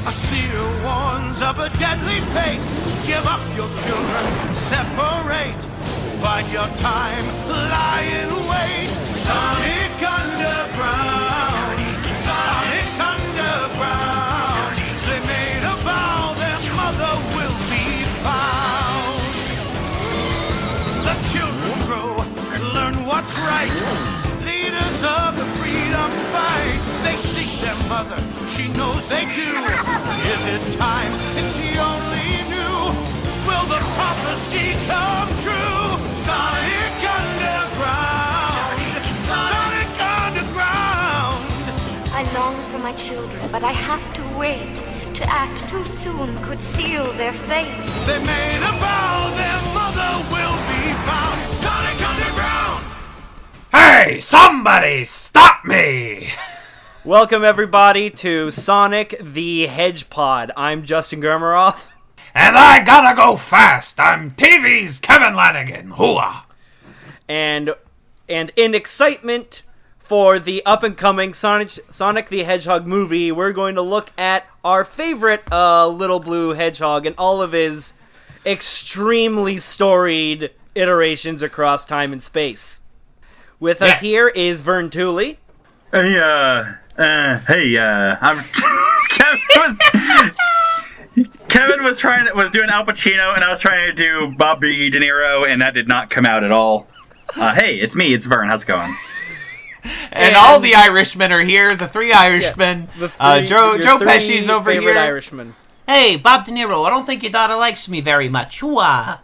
A seer warns of a deadly fate. Give up your children, separate. Bide your time, lie in wait. Sonic Underground, Sonic Underground. They made a vow their mother will be found. The children grow, learn what's right. Leaders of the freedom fight. They seek their mother, she knows they do. Is it time if she only knew? Will the prophecy come true? Sonic Underground, Sonic Underground. I long for my children, but I have to wait. To act too soon could seal their fate. They made a vow their mother will be found. Sonic Underground. Hey, somebody stop me! Welcome everybody to Sonic the HEDGEPod. I'm Justin Germeroth. And I gotta go fast. I'm TV's Kevin Lanigan. Hooah! And in excitement for the up-and-coming Sonic the Hedgehog movie, we're going to look at our favorite little blue hedgehog and all of his extremely storied iterations across time and space. With us here is Vern Tooley. Hey, I'm Kevin was doing Al Pacino, and I was trying to do Bobby De Niro, and that did not come out at all. Hey, it's me, it's Vern. How's it going? And all the Irishmen are here. The three Irishmen. Yes, Joe Pesci's over here. Irishman. Hey, Bob De Niro. I don't think your daughter likes me very much. Hooah!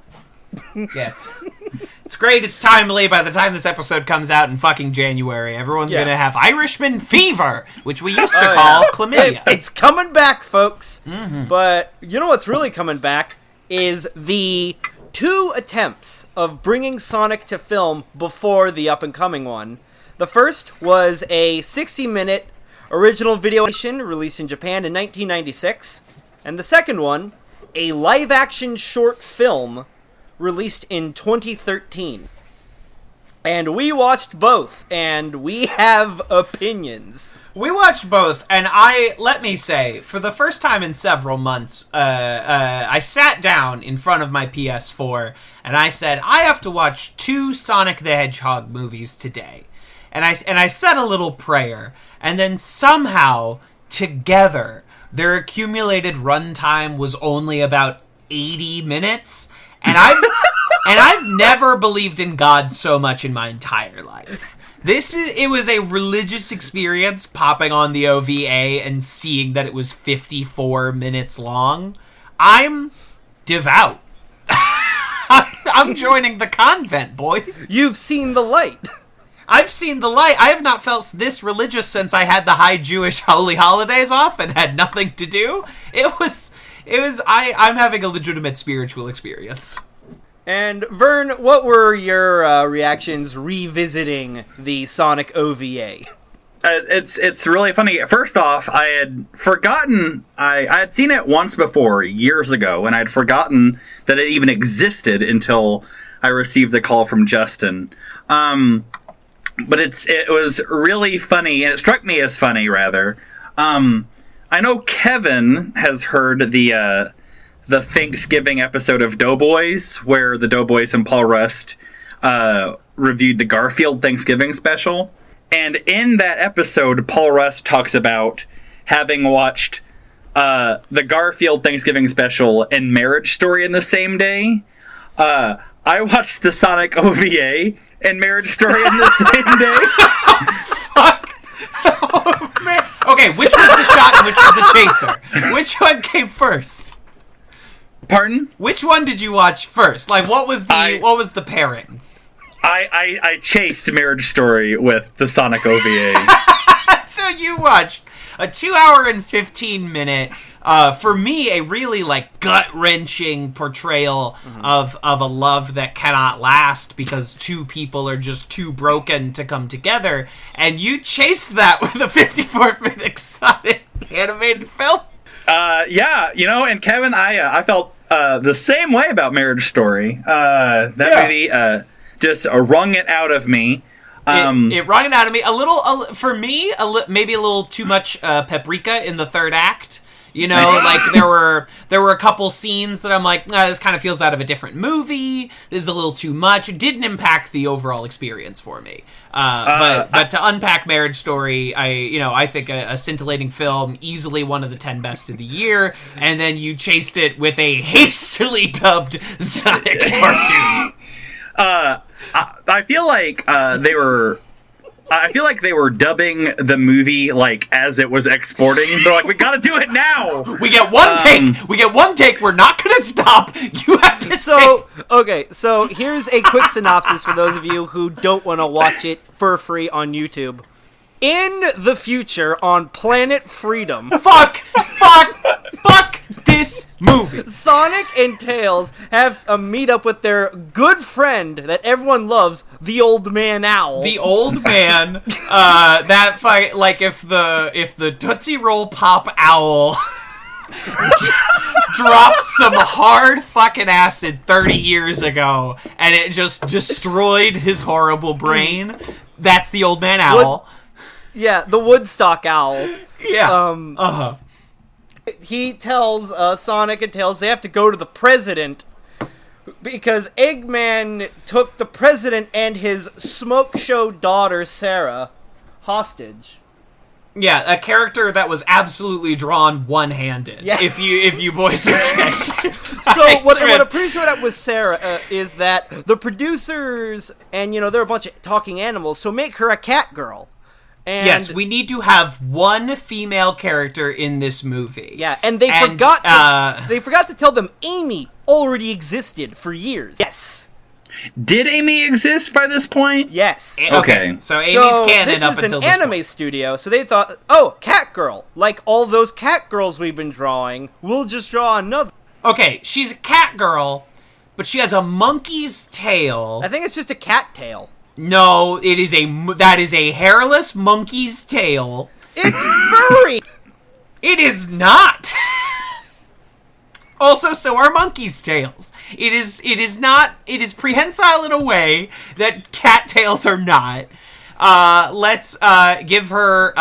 It's great. It's timely. By the time this episode comes out in fucking January, everyone's gonna have Irishman fever, which we used to call chlamydia. It's coming back, folks. Mm-hmm. But you know what's really coming back is the 2 attempts of bringing Sonic to film before the up-and-coming one. The first was a 60-minute original video released in Japan in 1996. And the second one, a live-action short film released in 2013. And we watched both, and we have opinions. We watched both, and let me say, for the first time in several months, I sat down in front of my PS4, and I said, I have to watch 2 Sonic the Hedgehog movies today. And I said a little prayer, and then somehow, together, their accumulated runtime was only about 80 minutes, and I've never believed in God so much in my entire life. It was a religious experience popping on the OVA and seeing that it was 54 minutes long. I'm devout. I'm joining the convent, boys. You've seen the light. I've seen the light. I have not felt this religious since I had the high Jewish holy holidays off and had nothing to do. I'm having a legitimate spiritual experience. And Vern, what were your reactions revisiting the Sonic OVA? It's really funny. First off, I had forgotten, I had seen it once before, years ago, and I had forgotten that it even existed until I received the call from Justin. But it was really funny, and it struck me as funny, rather. I know Kevin has heard the Thanksgiving episode of Doughboys, where the Doughboys and Paul Rust reviewed the Garfield Thanksgiving special. And in that episode, Paul Rust talks about having watched the Garfield Thanksgiving special and Marriage Story in the same day. I watched the Sonic OVA and Marriage Story in the same day. Fuck. Oh, man. Okay, which was the shot and which was the chaser? Which one came first? Pardon? Which one did you watch first? Like, what was the pairing? I chased Marriage Story with the Sonic OVA. So you watched a 2-hour and 15-minute, for me, a really gut-wrenching portrayal of a love that cannot last because 2 people are just too broken to come together, and you chased that with a 54-minute Sonic animated film. Yeah, and Kevin, I felt the same way about Marriage Story. That movie just wrung it out of me. It wrung it out of me. For me, maybe a little too much paprika in the third act. You know, like there were a couple scenes that I'm like, this kind of feels out of a different movie. This is a little too much. It didn't impact the overall experience for me. But to unpack Marriage Story, I think a scintillating film, easily one of the 10 best of the year, and then you chased it with a hastily dubbed Sonic cartoon. I feel like they were. I feel like they were dubbing the movie like as it was exporting. They're like, we gotta do it now. We get one take. We get one take. We're not gonna stop. You have to Okay, so here's a quick synopsis for those of you who don't want to watch it for free on YouTube. In the future, on Planet Freedom... Fuck this movie. Sonic and Tails have a meet-up with their good friend that everyone loves, the Old Man Owl. The Old Man, that fight, like if the Tootsie Roll Pop Owl dropped some hard fucking acid 30 years ago and it just destroyed his horrible brain, that's the Old Man Owl. Yeah, the Woodstock Owl. Yeah. He tells Sonic and Tails they have to go to the president because Eggman took the president and his smoke show daughter, Sarah, hostage. Yeah, a character that was absolutely drawn one-handed. Yeah. If you boys are catching. So what I'm pretty sure that was Sarah is that the producers and they're a bunch of talking animals, so make her a cat girl. And yes, we need to have one female character in this movie. Yeah, and they forgot to tell them Amy already existed for years. Yes. Did Amy exist by this point? Yes. Okay. So Amy's canon up until this point. This is an anime studio, so they thought, oh, cat girl. Like all those cat girls we've been drawing, we'll just draw another. Okay, she's a cat girl, but she has a monkey's tail. I think it's just a cat tail. No, that is a hairless monkey's tail. It's furry! It is not! Also, so are monkeys' tails. It is prehensile in a way that cat tails are not. Let's give her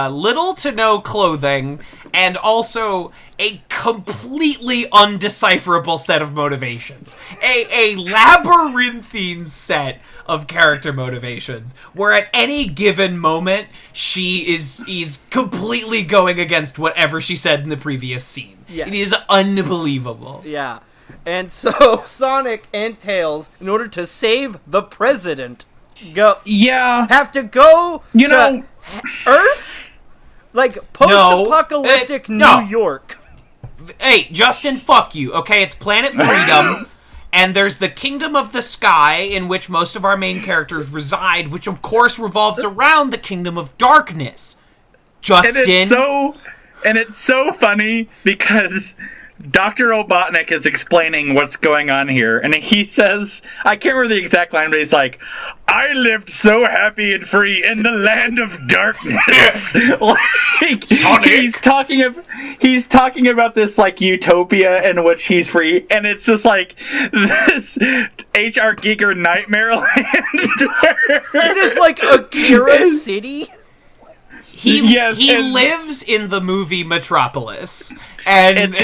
little to no clothing and also a completely undecipherable set of motivations. A labyrinthine set of character motivations where at any given moment she is completely going against whatever she said in the previous scene. Yes. It is unbelievable. Yeah. And so Sonic and Tails, in order to save the president, have to go to Earth? Like post-apocalyptic New York. Hey, Justin, fuck you, okay? It's Planet Freedom, and there's the Kingdom of the Sky, in which most of our main characters reside, which of course revolves around the Kingdom of Darkness. Justin. And it's so funny because Dr. Robotnik is explaining what's going on here, and he says, I can't remember the exact line, but he's like, I lived so happy and free in the land of darkness. Like, Sonic. He's talking about this like utopia in which he's free, and it's just like this H.R. Giger nightmare land. This like Akira City. He lives in the movie Metropolis, and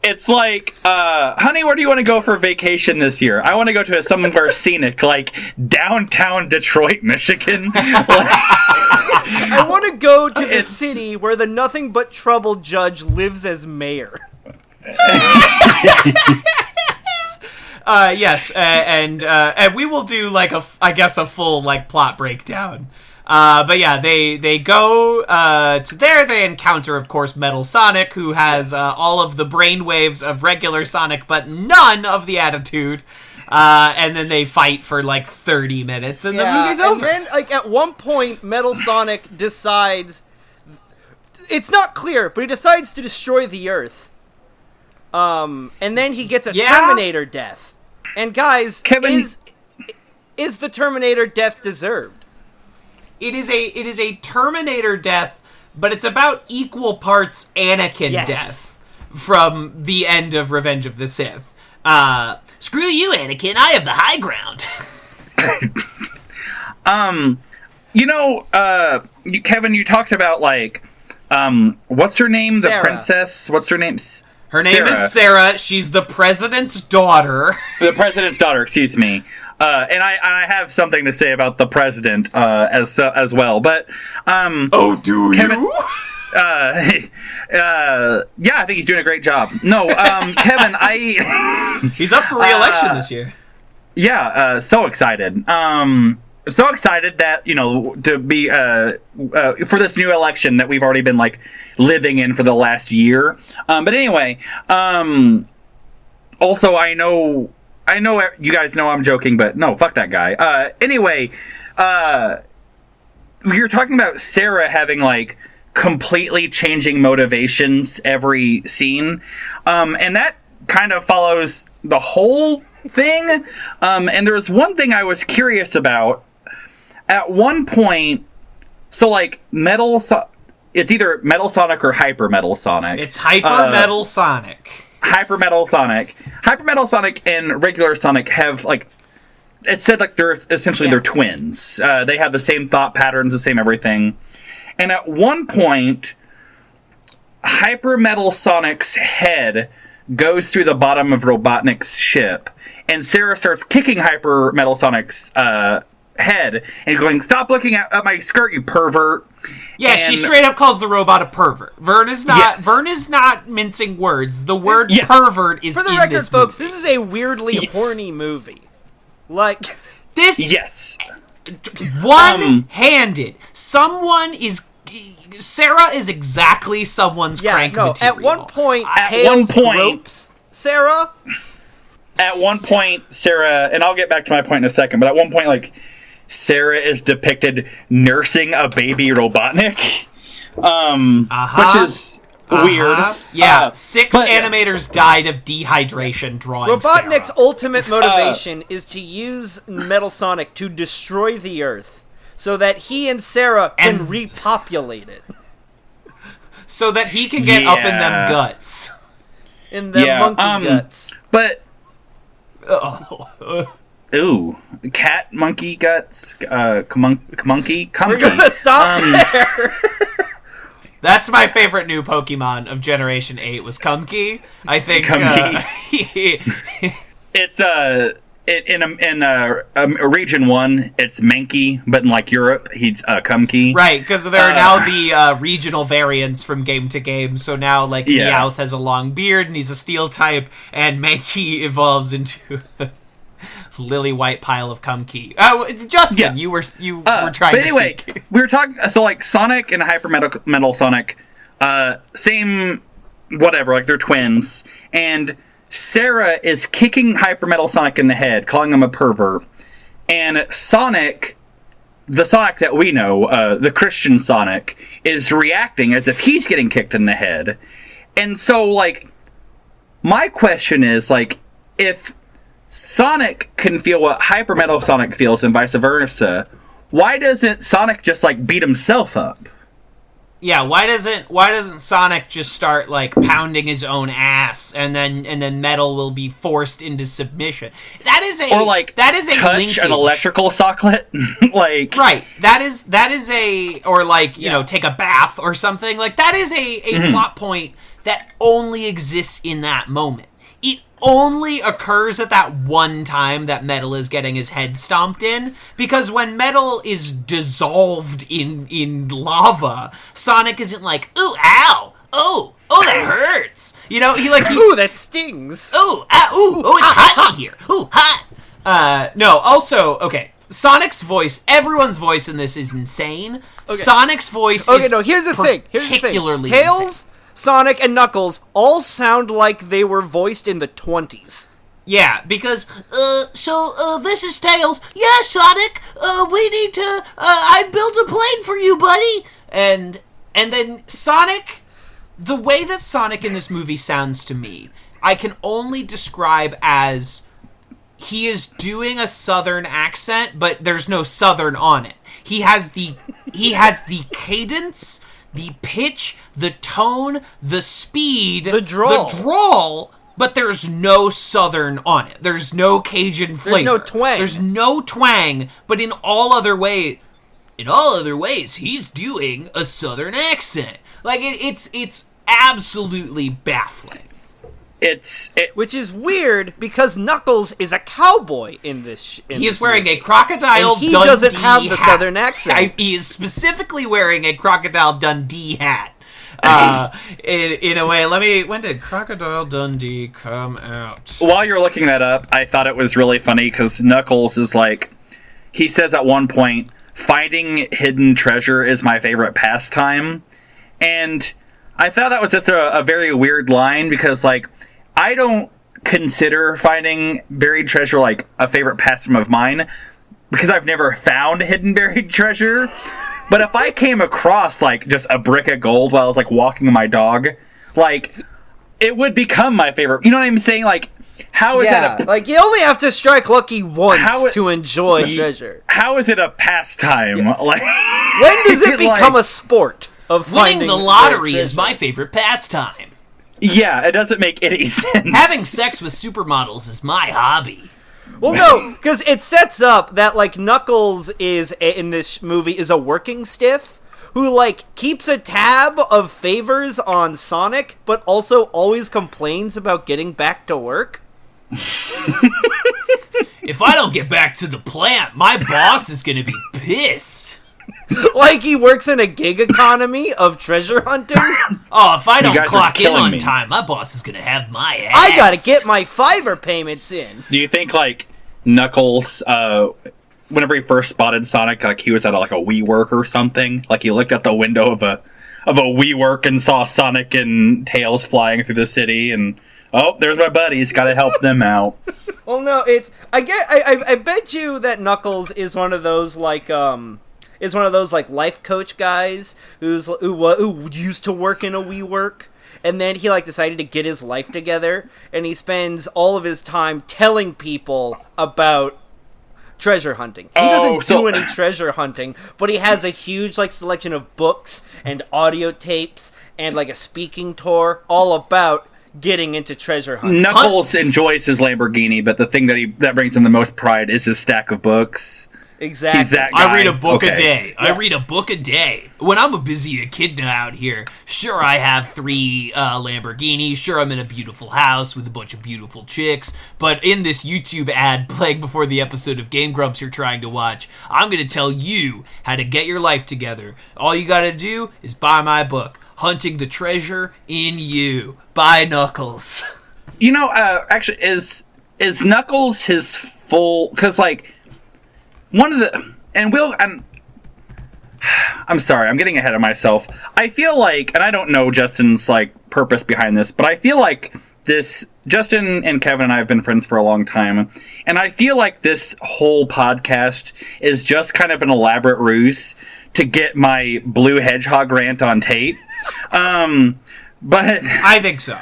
it's like, honey, where do you want to go for vacation this year? I want to go to somewhere scenic, like downtown Detroit, Michigan. I want to go to the city where the nothing but trouble judge lives as mayor. Yes, and we will do like a full like plot breakdown. But yeah, they go to there. They encounter, of course, Metal Sonic, who has all of the brainwaves of regular Sonic, but none of the attitude. And then they fight for like 30 minutes, and the movie's over. And then, like at one point, Metal Sonic decides. It's not clear, but he decides to destroy the Earth. And then he gets a Terminator death. And guys, Kevin, is the Terminator death deserved? It is a Terminator death, but it's about equal parts Anakin death from the end of Revenge of the Sith. Screw you, Anakin! I have the high ground. Kevin, you talked about like what's her name? Sarah. The princess. What's her name? Her name is Sarah. She's the president's daughter. The president's daughter. Excuse me. And I have something to say about the president as well. But Oh, do Kevin, you? yeah, I think he's doing a great job. No, Kevin, He's up for re-election this year. yeah, so excited. So excited that, to be for this new election that we've already been like living in for the last year. But anyway, also I know you guys know I'm joking, but no, fuck that guy. Anyway, you're talking about Sarah having like completely changing motivations every scene, and that kind of follows the whole thing. And there was one thing I was curious about. At one point, so like it's either Metal Sonic or Hyper Metal Sonic. It's Hyper Metal Sonic. Hyper Metal Sonic. Hyper Metal Sonic and regular Sonic have like, it's said like they're essentially they're twins. They have the same thought patterns, the same everything. And at one point, Hyper Metal Sonic's head goes through the bottom of Robotnik's ship, and Sarah starts kicking Hyper Metal Sonic's head and going, "Stop looking at my skirt, you pervert!" Yeah, she straight up calls the robot a pervert. Vern is not mincing words. The word pervert is for the in record, this folks. movie. This is a weirdly horny movie. Like This one-handed. Sarah is exactly someone's crank material. At one point, Tails gropes Sarah. At one point, Sarah, and I'll get back to my point in a second, but at one point, like, Sarah is depicted nursing a baby Robotnik, which is weird. Yeah, 6 animators died of dehydration drawing Robotnik's Sarah. ultimate motivation is to use Metal Sonic to destroy the Earth so that he and Sarah can repopulate it. So that he can get up in them guts. In the monkey guts. But... Ooh. Cat monkey guts? Monkey? We're gonna stop there! That's my favorite new Pokemon of Generation 8 was Kumki. I think... It's, in Region 1, it's Mankey, but in, like, Europe, he's Kumki. Right, because there are now the regional variants from game to game, so now, like, Meowth has a long beard, and he's a steel type, and Mankey evolves into a lily white pile of Kumki. Justin, you were trying to speak. We were talking, so, like, Sonic and Hyper Metal Sonic, same whatever, like, they're twins, and... Sarah is kicking Hyper Metal Sonic in the head, calling him a pervert. And Sonic, the Sonic that we know, the Christian Sonic, is reacting as if he's getting kicked in the head. And so, like, my question is, like, if Sonic can feel what Hyper Metal Sonic feels and vice versa, why doesn't Sonic just, like, beat himself up? Yeah, why doesn't Sonic just start like pounding his own ass and then Metal will be forced into submission? That is a touch linkage. An electrical socket, like right. That is or like take a bath or something like that is a plot point that only exists in that moment. It only occurs at that one time that Metal is getting his head stomped in, because when Metal is dissolved in lava, Sonic isn't like, ooh, ow, oh, that hurts. He ooh, that stings. Ooh, it's hot in here. Ooh, hot. No, also, okay, Sonic's voice, everyone's voice in this is insane. Okay. Sonic's voice is here's the thing. particularly Tails, insane. Sonic, and Knuckles all sound like they were voiced in the 20s. Yeah, because, this is Tails. Yeah, Sonic, we need to, I built a plane for you, buddy. And then Sonic, the way that Sonic in this movie sounds to me, I can only describe as he is doing a southern accent, but there's no southern on it. He has the cadence, the pitch, the tone, the speed, the drawl, but there's no southern on it. There's no Cajun flavor. There's no twang. But in all other ways, he's doing a southern accent. Like, it's absolutely baffling. Which is weird because Knuckles is a cowboy in this. He is wearing a Crocodile and he Dundee doesn't have the hat. Southern accent. He is specifically wearing a Crocodile Dundee hat. In a way, when did Crocodile Dundee come out? While you're looking that up, I thought it was really funny because Knuckles is like, he says at one point, finding hidden treasure is my favorite pastime. And I thought that was just a very weird line because, like, I don't consider finding buried treasure like a favorite pastime of mine because I've never found hidden buried treasure. But if I came across like just a brick of gold while I was like walking my dog, like it would become my favorite. You know what I'm saying? Like, how is that? Like you only have to strike lucky once to enjoy treasure. How is it a pastime? Yeah. Like, when does it become a sport of finding winning the lottery is my favorite pastime. Yeah, it doesn't make any sense. Having sex with supermodels is my hobby. Well, no, because it sets up that, like, Knuckles in this movie is a working stiff who, like, keeps a tab of favors on Sonic, but also always complains about getting back to work. If I don't get back to the plant, my boss is going to be pissed. Like he works in a gig economy of treasure hunting? Oh, if I don't clock in on time, my boss is going to have my ass. I got to get my Fiverr payments in. Do you think, like, Knuckles, whenever he first spotted Sonic, like, he was at, like, a WeWork or something? Like, he looked out the window of a WeWork and saw Sonic and Tails flying through the city, and, oh, there's my buddies, gotta help them out. Well, no, I bet you that Knuckles is one of those, like, life coach guys who used to work in a WeWork, and then he like decided to get his life together, and he spends all of his time telling people about treasure hunting. He doesn't do any treasure hunting, but he has a huge like selection of books and audio tapes and like a speaking tour all about getting into treasure hunting. Knuckles enjoys his Lamborghini, but the thing that brings him the most pride is his stack of books. Exactly. He's that guy. I read a book a day. Yeah. I read a book a day. When I'm a busy echidna out here, sure, I have 3 Lamborghinis. Sure, I'm in a beautiful house with a bunch of beautiful chicks. But in this YouTube ad playing before the episode of Game Grumps you're trying to watch, I'm going to tell you how to get your life together. All you got to do is buy my book, Hunting the Treasure in You, by Knuckles. You know, actually, is Knuckles his full... Because, like... One of the... And I'm sorry, I'm getting ahead of myself. I feel like... And I don't know Justin's, like, purpose behind this, but I feel like this... Justin and Kevin and I have been friends for a long time, and I feel like this whole podcast is just kind of an elaborate ruse to get my blue hedgehog rant on tape. But... I think so.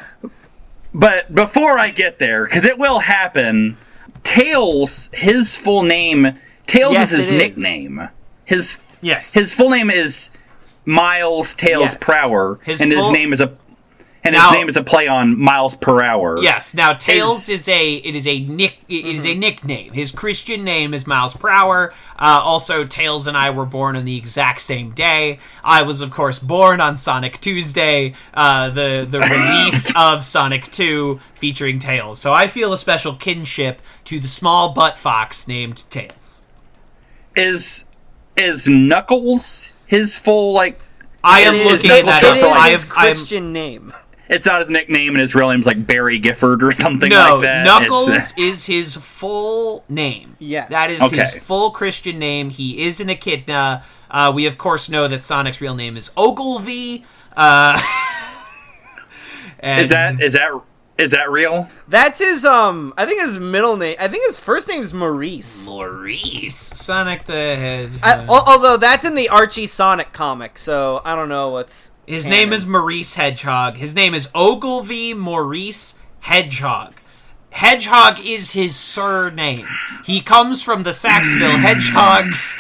But before I get there, because it will happen, Tails, his full name... Tails is his nickname. His full name is Miles Tails Prower, his name is a play on miles per hour. Yes. Now Tails is a nickname. His Christian name is Miles per Hour. Also, Tails and I were born on the exact same day. I was, of course, born on Sonic Tuesday, the release of Sonic 2 featuring Tails. So I feel a special kinship to the small butt fox named Tails. Is Knuckles his full, like... I am looking at that. It is his Christian name. It's not his nickname, and his real name's like Barry Gifford or something like that. Knuckles is his full name. Yes. That is his full Christian name. He is an echidna. We, of course, know that Sonic's real name is Ogilvy. Is that real? That's his, I think his middle name, I think his first name's Maurice. Sonic the Hedgehog. Although that's in the Archie Sonic comic, so I don't know what's... His name is Maurice Hedgehog. His name is Ogilvy Maurice Hedgehog. Hedgehog is his surname. He comes from the Saxville Hedgehogs.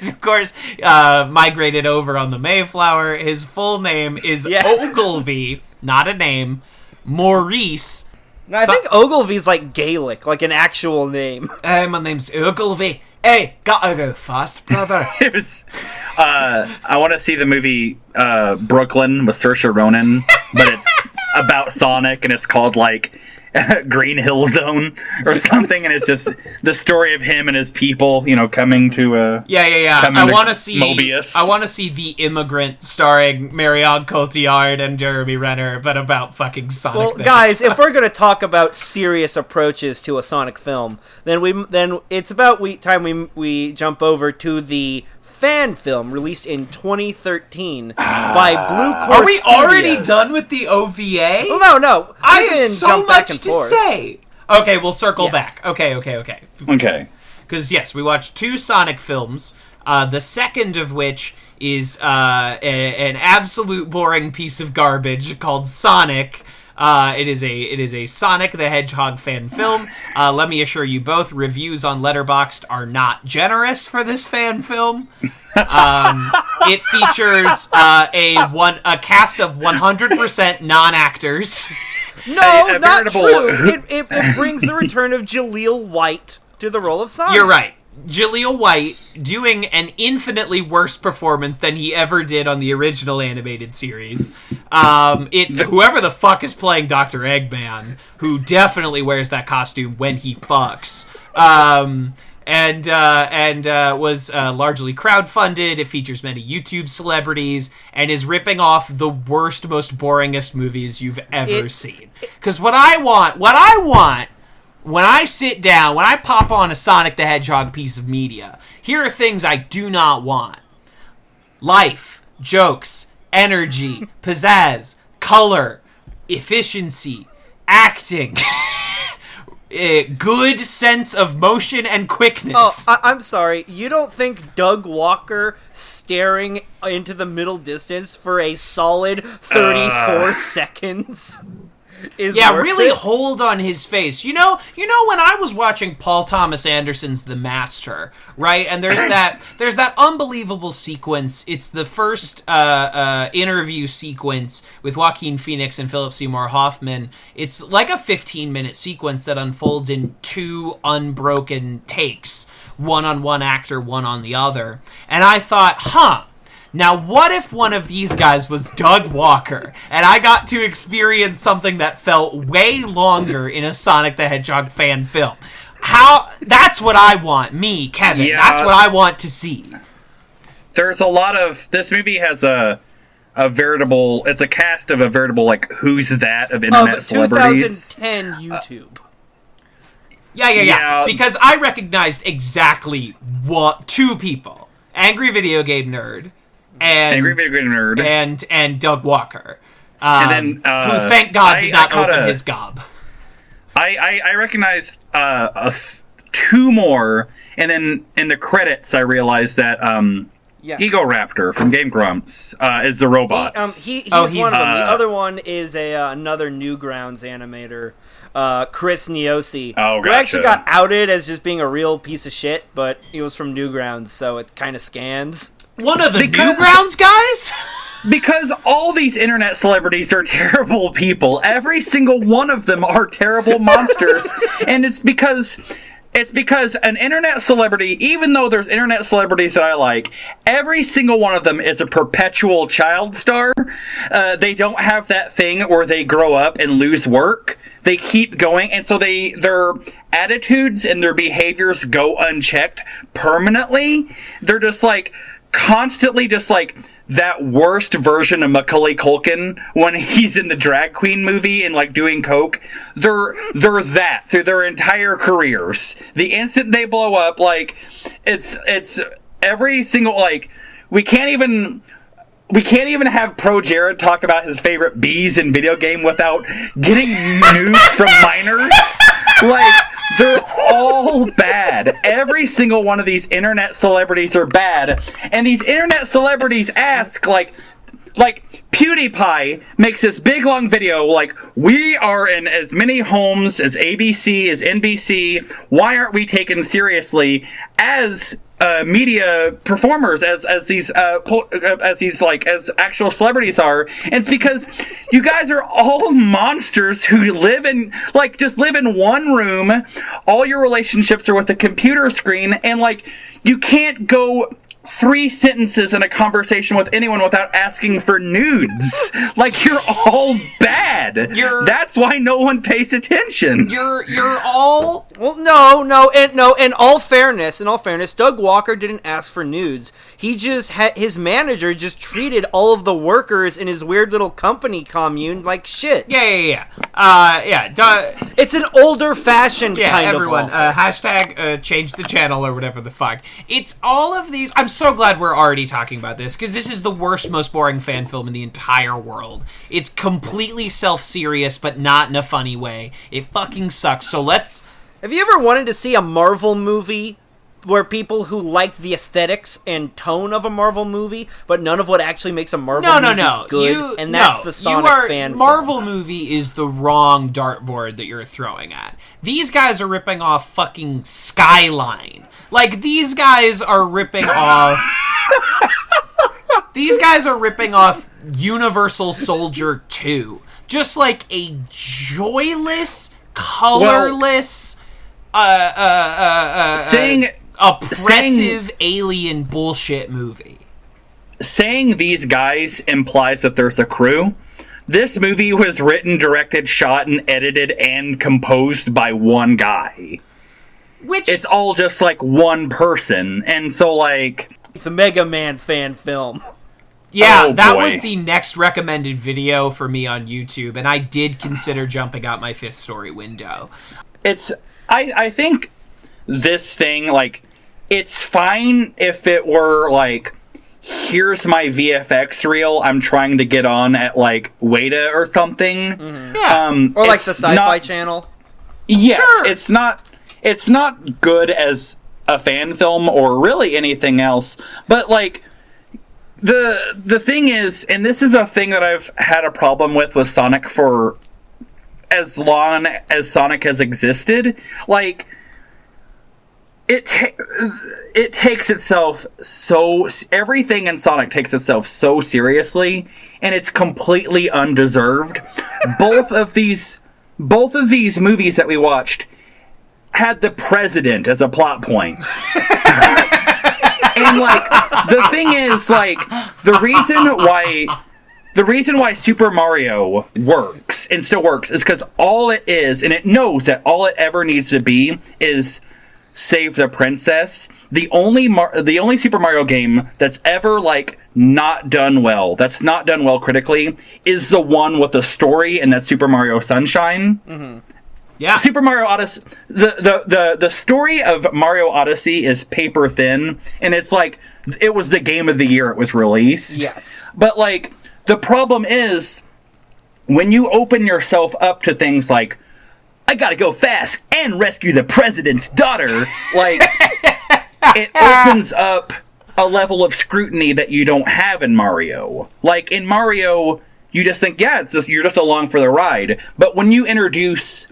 Of course, migrated over on the Mayflower. His full name is Ogilvy, not a name. Maurice. No, I think Ogilvy's like Gaelic, like an actual name. My name's Ogilvy. Hey, gotta go fast, brother. It was. I want to see the movie Brooklyn with Saoirse Ronan, but it's about Sonic, and it's called like Green Hill Zone or something, and it's just the story of him and his people, coming to Yeah. coming I to want to see Mobius. I want to see The Immigrant starring Marion Cotillard and Jeremy Renner, but about fucking Sonic. Well, the guys, Hedgehog. if we're gonna talk about serious approaches to a Sonic film, then it's about time we jump over to the fan film released in 2013 by Blue Core Are we already Studios. done with the OVA? Oh, no. I You have can so jump back much and to forth. say. Okay, we'll circle Yes. back. Okay. Okay. Because, yes, we watched 2 Sonic films, the second of which is an absolute boring piece of garbage called Sonic. It is a Sonic the Hedgehog fan film. Let me assure you both, reviews on Letterboxd are not generous for this fan film. It features a cast of 100% non-actors. No, A not veritable- true. It brings the return of Jaleel White to the role of Sonic. You're right. Jaleel White doing an infinitely worse performance than he ever did on the original animated series. Whoever the fuck is playing Dr. Eggman, who definitely wears that costume when he fucks, was largely crowdfunded. It features many YouTube celebrities and is ripping off the worst, most boringest movies you've ever seen. Because what I want. When I sit down, when I pop on a Sonic the Hedgehog piece of media, here are things I do not want. Life, jokes, energy, pizzazz, color, efficiency, acting, good sense of motion and quickness. I'm sorry. You don't think Doug Walker staring into the middle distance for a solid 34 seconds is worth really it? hold on his face. You know when I was watching Paul Thomas Anderson's The Master, right? And there's that unbelievable sequence. It's the first interview sequence with Joaquin Phoenix and Philip Seymour Hoffman. It's like a 15-minute sequence that unfolds in 2 unbroken takes, one on one actor, one on the other. And I thought, now, what if one of these guys was Doug Walker, and I got to experience something that felt way longer in a Sonic the Hedgehog fan film? That's what I want, me, Kevin. Yeah. That's what I want to see. There's a lot of... This movie has a veritable... It's a cast of a veritable, like, who's that of internet celebrities. 2010 YouTube. Yeah. Because I recognized exactly 2 people. Angry Video Game Nerd. Angry Video Game Nerd. And Doug Walker. And then, who, thank God, did not open his gob. I recognized 2 more, and then in the credits I realized that Yes. Ego Raptor from Game Grumps is the robot. He's Oh, he's, one of them. The uh, other one is another Newgrounds animator, Chris Niosi. Oh, Who gotcha. actually got outed as just being a real piece of shit, but he was from Newgrounds, so it kind of scans. One of the Because- Newgrounds guys? Because all these internet celebrities are terrible people. Every single one of them are terrible monsters. And it's because an internet celebrity, even though there's internet celebrities that I like, every single one of them is a perpetual child star. They don't have that thing where they grow up and lose work. They keep going, and so their attitudes and their behaviors go unchecked permanently. They're just like constantly just like that worst version of Macaulay Culkin when he's in the drag queen movie and like doing coke. They're that through their entire careers. The instant they blow up, like it's every single, like we can't even have Pro Jared talk about his favorite bees in video game without getting news from minors. Like, they're all bad. Every single one of these internet celebrities are bad. And these internet celebrities ask, like PewDiePie makes this big long video, like, we are in as many homes as ABC, as NBC. Why aren't we taken seriously? As media performers as these as actual celebrities are. And it's because you guys are all monsters who live in one room. All your relationships are with a computer screen, and you can't go 3 sentences in a conversation with anyone without asking for nudes. You're all bad. That's why no one pays attention. You're all... Well, no. In all fairness, Doug Walker didn't ask for nudes. He just his manager just treated all of the workers in his weird little company commune like shit. Yeah. It's an older-fashioned kind everyone, of waffle. hashtag change the channel or whatever the fuck. It's all of these... I'm so glad we're already talking about this, because this is the worst, most boring fan film in the entire world. It's completely self-serious, but not in a funny way. It fucking sucks. So let's... Have you ever wanted to see a Marvel movie where people who liked the aesthetics and tone of a Marvel movie, but none of what actually makes a Marvel movie good? That's the Sonic fan Marvel film. movie is the wrong dartboard that you're throwing at. These guys are ripping off fucking Skyline. These guys are ripping off... These guys are ripping off Universal Soldier 2. Just a joyless, colorless, oppressive alien bullshit movie. Saying these guys implies that there's a crew. This movie was written, directed, shot, and edited and composed by one guy. It's all just one person, and so the Mega Man fan film. Yeah, that was the next recommended video for me on YouTube, and I did consider jumping out my 5th story window. I think this thing, it's fine if it were here's my VFX reel I'm trying to get on at Weta or something. Mm-hmm. Yeah. Or the Sci-Fi Channel. Yes, sure. It's not good as a fan film or really anything else, but the thing is, and this is a thing that I've had a problem with Sonic for as long as Sonic has existed, it takes itself everything in Sonic takes itself so seriously, and it's completely undeserved. Both of these movies that we watched had the president as a plot point. And the thing is, the reason why Super Mario works and still works is because all it is, and it knows that all it ever needs to be is save the princess. The only Super Mario game that's ever not done well, that's not done well critically, is the one with the story, and that's Super Mario Sunshine. Mm-hmm. Yeah. Super Mario Odyssey. The story of Mario Odyssey is paper thin, and it's it was the game of the year it was released. Yes. But the problem is when you open yourself up to things I gotta go fast and rescue the president's daughter, it opens up a level of scrutiny that you don't have in Mario. In Mario, you just think, yeah, you're just along for the ride. But when you introduce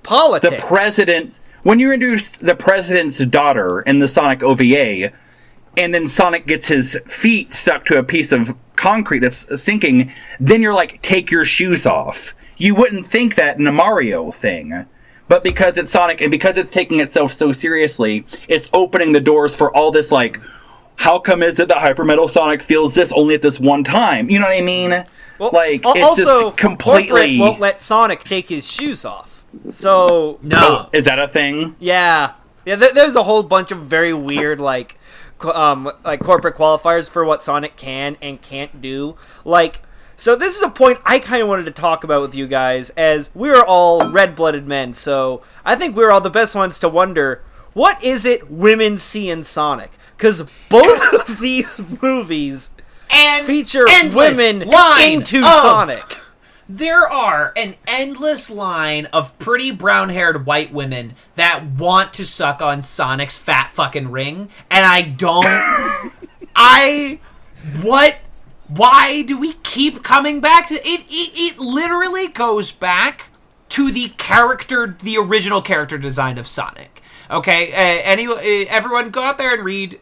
politics, when you introduce the president's daughter in the Sonic OVA, and then Sonic gets his feet stuck to a piece of concrete that's sinking, then you're take your shoes off. You wouldn't think that in a Mario thing. But because it's Sonic, and because it's taking itself so seriously, it's opening the doors for all this, how come is it that Hyper Metal Sonic feels this only at this one time? You know what I mean? Well, it's also, just completely... corporate won't let Sonic take his shoes off. So... No. Is that a thing? Yeah. There's a whole bunch of very weird, corporate qualifiers for what Sonic can and can't do. So this is a point I kind of wanted to talk about with you guys, as we're all red-blooded men, so I think we're all the best ones to wonder, what is it women see in Sonic? Because both of these movies feature women into Sonic. There are an endless line of pretty brown-haired white women that want to suck on Sonic's fat fucking ring, and I don't... Why do we keep coming back to it? It literally goes back to the original character design of Sonic. Okay, everyone go out there and read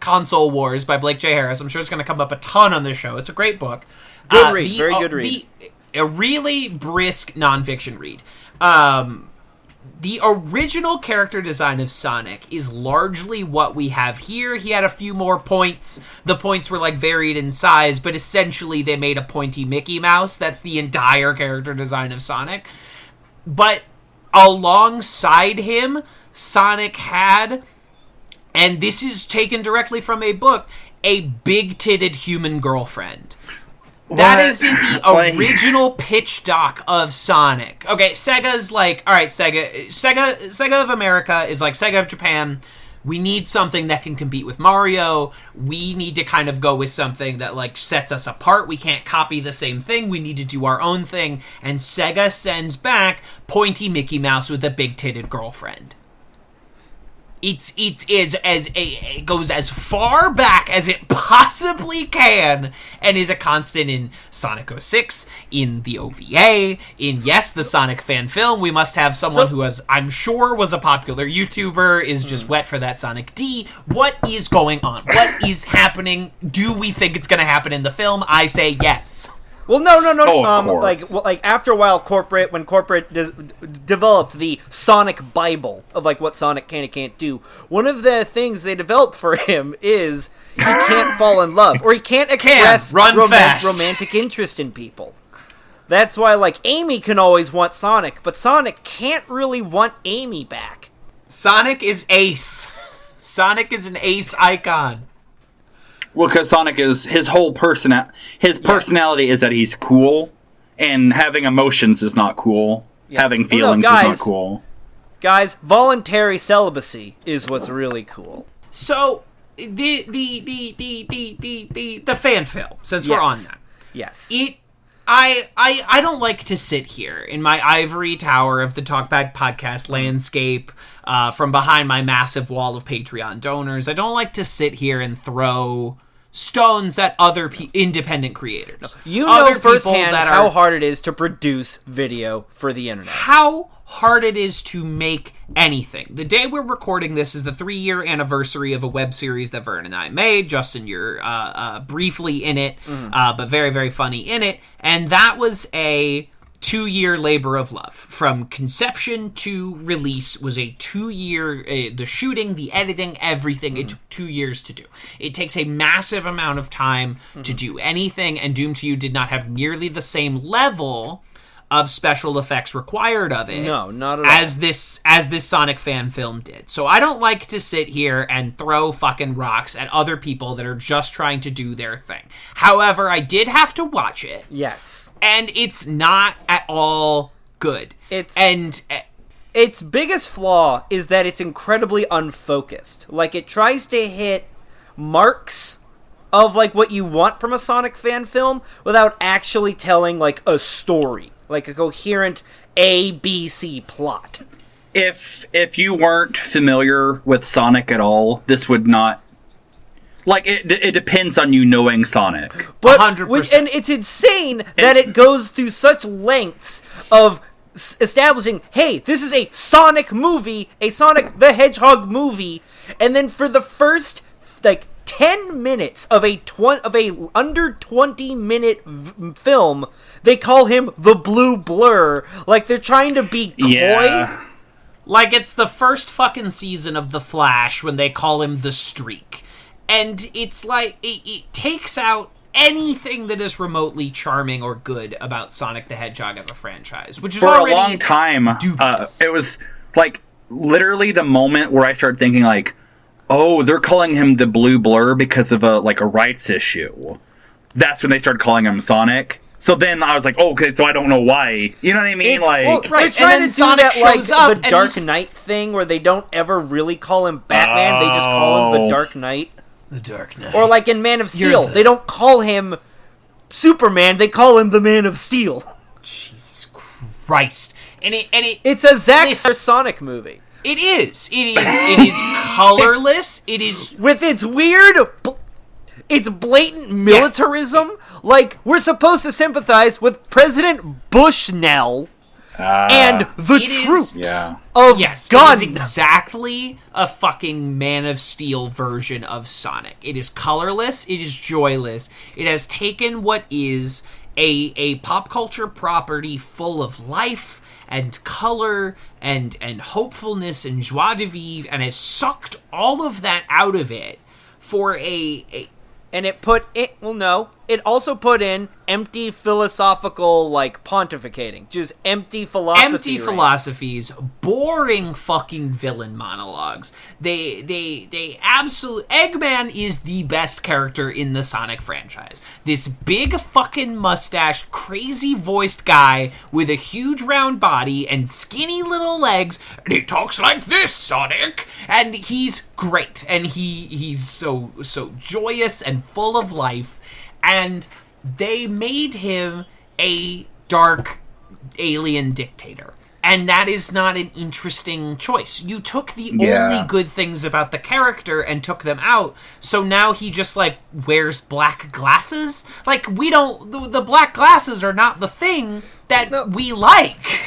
Console Wars by Blake J. Harris. I'm sure it's going to come up a ton on this show. It's a great book. Good read, very good read. A really brisk nonfiction read. The original character design of Sonic is largely what we have here. He had a few more points. The points were like varied in size, but essentially they made a pointy Mickey Mouse. That's the entire character design of Sonic. But alongside him, Sonic had, and this is taken directly from a book, a big-titted human girlfriend. That is in the original pitch doc of Sonic. Okay, Sega's like, all right, Sega of America is like Sega of Japan. We need something that can compete with Mario. We need to kind of go with something that like sets us apart. We can't copy the same thing. We need to do our own thing. And Sega sends back pointy Mickey Mouse with a big-titted girlfriend. It goes as far back as it possibly can, and is a constant in Sonic 06, in the OVA, in the Sonic fan film. We must have someone who I'm sure was a popular YouTuber, is just wet for that Sonic D. What is going on? What is happening? Do we think it's going to happen in the film? I say yes. Well, no. Of course. Like after a while, when corporate developed the Sonic Bible of like what Sonic can and can't do, one of the things they developed for him is he can't fall in love, or he can't express romantic interest in people. That's why like Amy can always want Sonic, but Sonic can't really want Amy back. Sonic is Ace. Sonic is an Ace icon. Well, because Sonic is his whole personality is that he's cool, and having emotions is not cool. Yeah. Having feelings is not cool. Guys, voluntary celibacy is what's really cool. So the fan film, since we're on that, yes, I don't like to sit here in my ivory tower of the Talkback podcast landscape from behind my massive wall of Patreon donors. I don't like to sit here and throw stones at other independent creators. You know firsthand how hard it is to produce video for the internet. How hard it is to make anything. The day we're recording this is the 3-year anniversary of a web series that Vern and I made. Justin, you're briefly in it, but very, very funny in it. And that was a 2-year labor of love. From conception to release was a 2-year, the shooting, the editing, everything, it took 2 years to do. It takes a massive amount of time to do anything, and Doom to You did not have nearly the same level of special effects required of it. No, not at all. As this Sonic fan film did. So I don't like to sit here and throw fucking rocks at other people that are just trying to do their thing. However, I did have to watch it. Yes. And it's not at all good. Its biggest flaw is that it's incredibly unfocused. Like, it tries to hit marks of, like, what you want from a Sonic fan film without actually telling, like, a story. Like a coherent A, B, C plot. If you weren't familiar with Sonic at all, this would not... Like, it depends on you knowing Sonic. But 100%. And it's insane that it goes through such lengths of establishing, hey, this is a Sonic movie, a Sonic the Hedgehog movie, and then for the first, like, 10 minutes of a under 20 minute film, they call him the Blue Blur. Like, they're trying to be coy. Yeah. Like, it's the first fucking season of The Flash when they call him the Streak. And it's like, it takes out anything that is remotely charming or good about Sonic the Hedgehog as a franchise, which is for already a long time. It was like literally the moment where I started thinking like, oh, they're calling him the Blue Blur because of a rights issue. That's when they started calling him Sonic. So then I was like, oh, okay, so I don't know why. You know what I mean? Right. They're trying to do Sonic that, like, up the Dark Knight thing where they don't ever really call him Batman, they just call him the Dark Knight. The Dark Knight. Or like in Man of Steel, they don't call him Superman, they call him the Man of Steel. Jesus Christ. It's a Zack Sonic movie. It is. It is colorless. It is with its weird, it's blatant militarism. Yes. Like, we're supposed to sympathize with President Bushnell, and the It is- troops Yeah. of Yes, guns. it is exactly a fucking Man of Steel version of Sonic. It is colorless, it is joyless. It has taken what is a pop culture property full of life and color and hopefulness and joie de vivre, and has sucked all of that out of it for And it also put in empty philosophical, like, pontificating. Just empty philosophy. empty philosophies, boring fucking villain monologues. They absolutely... Eggman is the best character in the Sonic franchise. This big fucking mustache, crazy voiced guy with a huge round body and skinny little legs, and he talks like this, Sonic! And he's great, and he's so joyous and full of life, and they made him a dark alien dictator. And that is not an interesting choice. You took the only good things about the character and took them out, so now he just, like, wears black glasses? Like, we don't... The black glasses are not the thing that we like.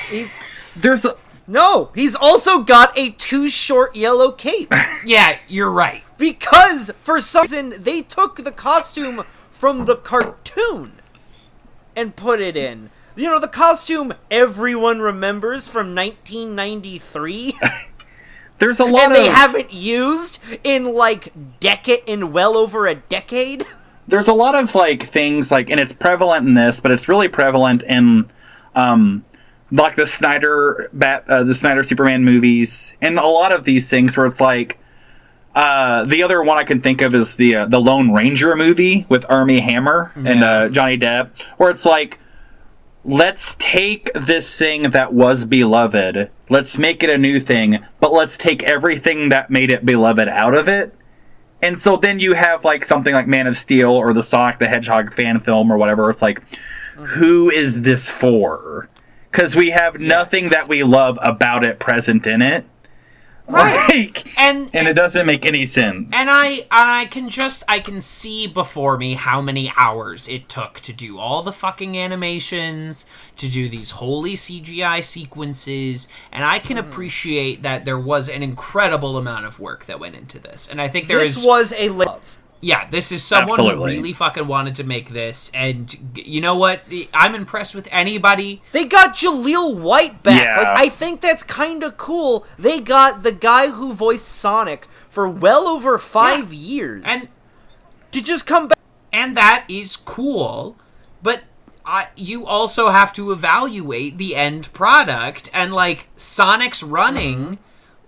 No, he's also got a too short yellow cape. Yeah, you're right. Because, for some reason, they took the costume from the cartoon and put it in. You know, the costume everyone remembers from 1993? There's a lot and of... they haven't used in, like, well over a decade? There's a lot of, like, things, like, and it's prevalent in this, but it's really prevalent in, like, the Snyder Superman movies, and a lot of these things where it's like, the other one I can think of is the Lone Ranger movie with Armie Hammer and Johnny Depp, where it's like, let's take this thing that was beloved, let's make it a new thing, but let's take everything that made it beloved out of it. And so then you have, like, something like Man of Steel or the Sonic the Hedgehog fan film or whatever. It's like, who is this for? Because we have nothing that we love about it present in it. Right. Like, And it doesn't make any sense. And I can see before me how many hours it took to do all the fucking animations, to do these holy CGI sequences, and I can appreciate that there was an incredible amount of work that went into this. And I think This was a love. Yeah, this is someone Absolutely. who really fucking wanted to make this, and you know what? I'm impressed with anybody. They got Jaleel White back. Yeah. Like, I think that's kind of cool. They got the guy who voiced Sonic for well over 5 years. And to just come back. And that is cool, but you also have to evaluate the end product, and, like, Sonic's running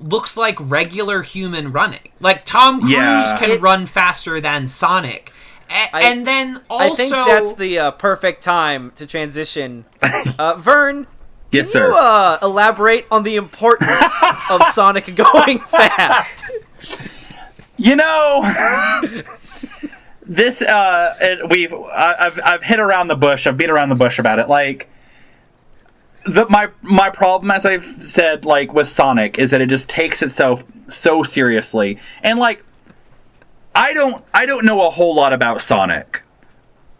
looks like regular human running. Like, Tom Cruise can run faster than Sonic. And then also... I think that's the perfect time to transition. Vern, Yes, can sir. you elaborate on the importance of Sonic going fast? You know, this I've hit around the bush. I've beat around the bush about it. Like, my problem, as I've said, like, with Sonic, is that it just takes itself so seriously. And, like, I don't know a whole lot about Sonic.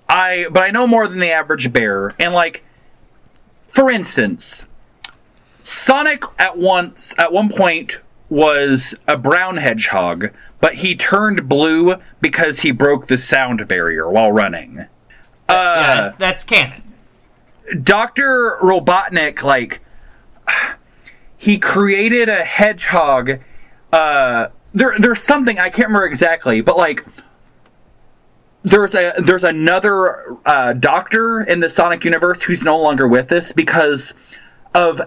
But I know more than the average bear. And, like, for instance, Sonic at one point was a brown hedgehog, but he turned blue because he broke the sound barrier while running. yeah, that's canon. Dr. Robotnik, like, he created a hedgehog. There's something, I can't remember exactly, but, like, there's another doctor in the Sonic universe who's no longer with us because of,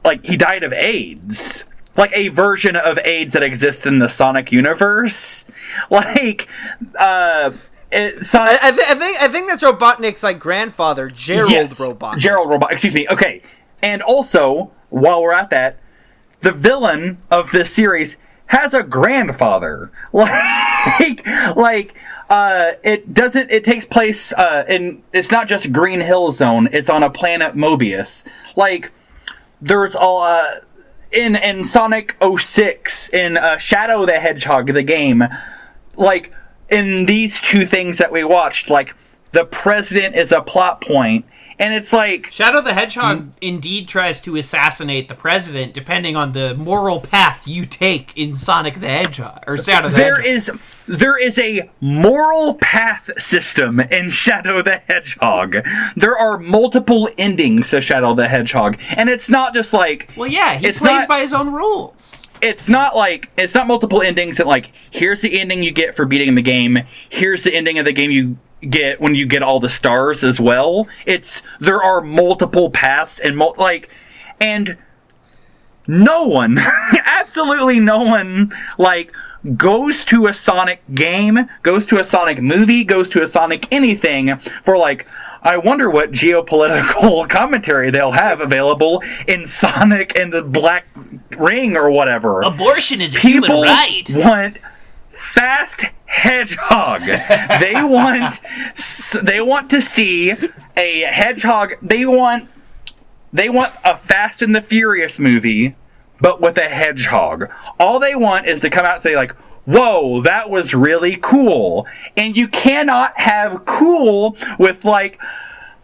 like, he died of AIDS. Like, a version of AIDS that exists in the Sonic universe. Like, I think that's Robotnik's, like, grandfather, Gerald Robotnik. Gerald Robotnik, excuse me. Okay. And also, while we're at that, the villain of this series has a grandfather. It takes place it's not just Green Hill Zone, it's on a planet Mobius. Like, there's in Sonic 06, in Shadow the Hedgehog, the game, in these two things that we watched, the president is a plot point, And it's like... Shadow the Hedgehog indeed tries to assassinate the president, depending on the moral path you take in Sonic the Hedgehog, or Shadow the Hedgehog. There is a moral path system in Shadow the Hedgehog. There are multiple endings to Shadow the Hedgehog. And it's not just like... Well, yeah, he plays by his own rules. It's not multiple endings that, like, here's the ending you get for beating the game, here's the ending of the game you get when you get all the stars as well. There are multiple paths and and no one, absolutely no one, like, goes to a Sonic game, goes to a Sonic movie, goes to a Sonic anything for, like, I wonder what geopolitical commentary they'll have available in Sonic and the Black Ring or whatever. Abortion is a People human right. Want Fast Hedgehog. They want to see a hedgehog. They want a Fast and the Furious movie, but with a hedgehog. All they want is to come out and say, like, whoa, that was really cool. And you cannot have cool with, like,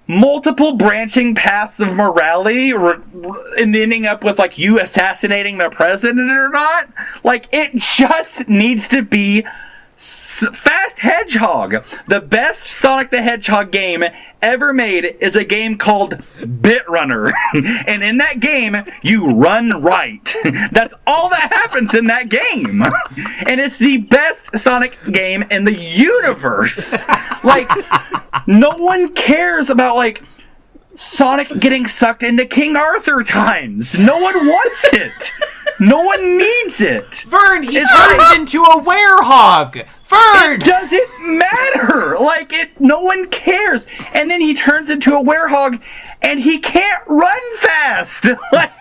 multiple branching paths of morality and ending up with, like, you assassinating the president or not. Like, it just needs to be Fast Hedgehog. The best Sonic the Hedgehog game ever made is a game called Bit Runner. And in that game, you run right. That's all that happens in that game. And it's the best Sonic game in the universe. Like, no one cares about, like, Sonic getting sucked into King Arthur times. No one wants it. No one needs it. Vern, he turns into a werehog. Vern! It doesn't matter. Like, no one cares. And then he turns into a werehog, and he can't run fast. Like,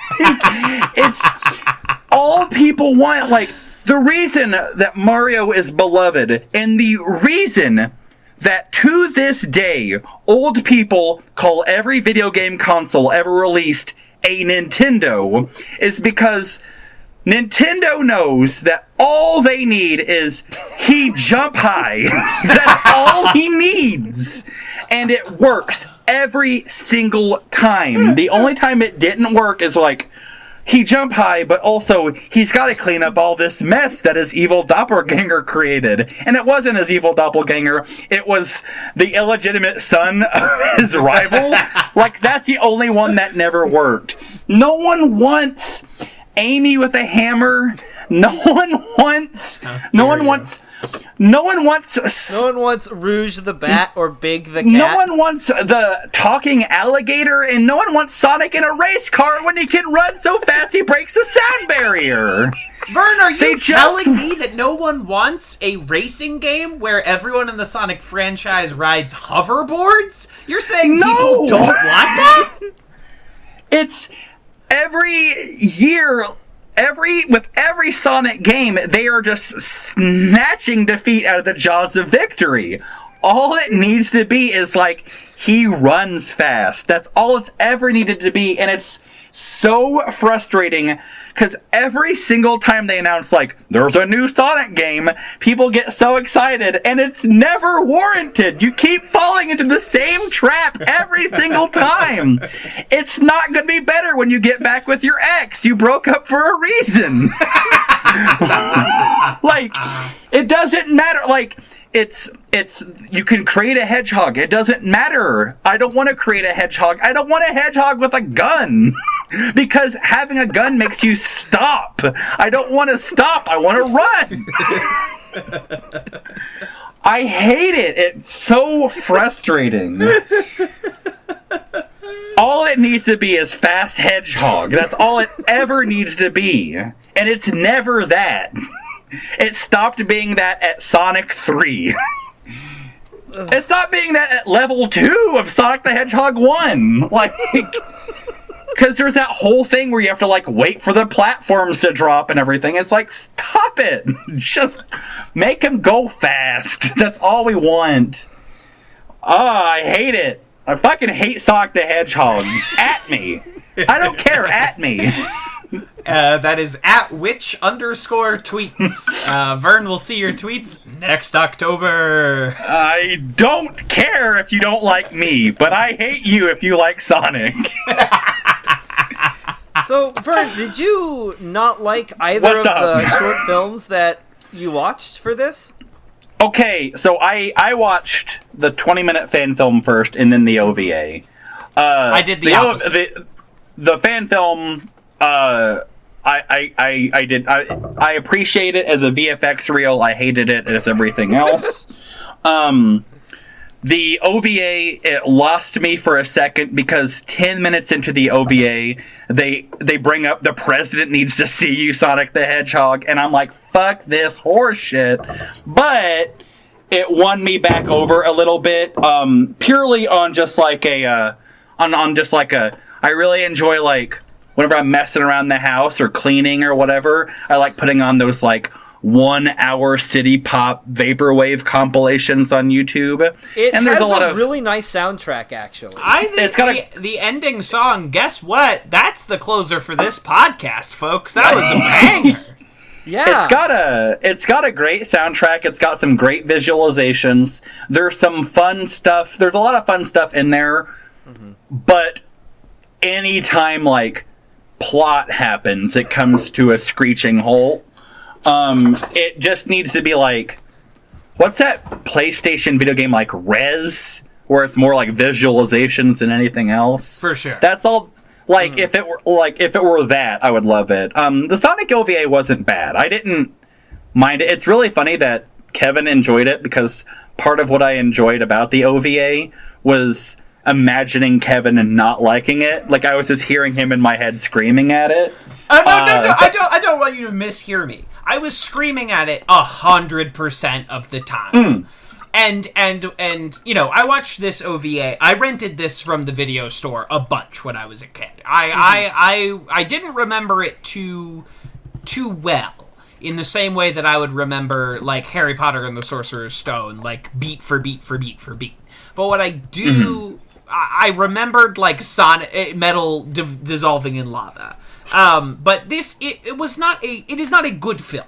it's all people want. Like, the reason that Mario is beloved, and the reason that to this day, old people call every video game console ever released a Nintendo, is because Nintendo knows that all they need is he jump high. That's all he needs. And it works every single time. The only time it didn't work is, like, he jump high, but also he's got to clean up all this mess that his evil doppelganger created. And it wasn't his evil doppelganger. It was the illegitimate son of his rival. Like, that's the only one that never worked. No one wants Amy with a hammer. No one wants Rouge the Bat or Big the Cat. No one wants the talking alligator, and no one wants Sonic in a race car when he can run so fast he breaks the sound barrier. Vern, are you telling me that no one wants a racing game where everyone in the Sonic franchise rides hoverboards? You're saying people don't want that? It's every year, with every Sonic game, they are just snatching defeat out of the jaws of victory. All it needs to be is, like, he runs fast. That's all it's ever needed to be, and it's so frustrating because every single time they announce, like, there's a new Sonic game, people get so excited, and it's never warranted. You keep falling into the same trap every single time. It's not going to be better when you get back with your ex. You broke up for a reason. Like, it doesn't matter. Like, it's you can create a hedgehog. It doesn't matter. I don't want to create a hedgehog. I don't want a hedgehog with a gun. Because having a gun makes you stop. I don't want to stop. I want to run. I hate it. It's so frustrating. All it needs to be is Fast Hedgehog. That's all it ever needs to be. And it's never that. It stopped being that at Sonic 3. It stopped being that at level 2 of Sonic the Hedgehog 1. Like, because there's that whole thing where you have to, like, wait for the platforms to drop and everything. It's like, stop it. Just make him go fast. That's all we want. I hate it. I fucking hate Sonic the Hedgehog. At me. I don't care. At me. That is at @witch_tweets. Vern will see your tweets next October. I don't care if you don't like me, but I hate you if you like Sonic. So, Vern, did you not like either of the short films that you watched for this? Okay, so I watched the 20-minute fan film first, and then the OVA. I did the opposite. The fan film, I appreciate it as a VFX reel. I hated it as everything else. The OVA, it lost me for a second because 10 minutes into the OVA, they bring up the president needs to see you, Sonic the Hedgehog, and I'm like, fuck this horse shit. But it won me back over a little bit, purely on just like I really enjoy, like, whenever I'm messing around the house or cleaning or whatever, I like putting on those, like, 1-hour city pop vaporwave compilations on YouTube. And there's a lot of really nice soundtrack, actually. I think it's got the ending song, guess what? That's the closer for this podcast, folks. That was a banger. Yeah. It's got a great soundtrack. It's got some great visualizations. There's some fun stuff. There's a lot of fun stuff in there. Mm-hmm. But anytime, like, plot happens, it comes to a screeching halt. It just needs to be like, what's that PlayStation video game, like Rez, where it's more like visualizations than anything else? For sure. That's all. Like, if it were that, I would love it. The Sonic OVA wasn't bad. I didn't mind it. It's really funny that Kevin enjoyed it, because part of what I enjoyed about the OVA was imagining Kevin and not liking it. Like, I was just hearing him in my head screaming at it. No, I don't want you to mishear me. I was screaming at it 100% of the time. And you know, I watched this OVA. I rented this from the video store a bunch when I was a kid. I didn't remember it too well, in the same way that I would remember, like, Harry Potter and the Sorcerer's Stone, like, beat for beat for beat for beat. But what I do, I remembered, like, metal dissolving in lava. But this, it is not a good film.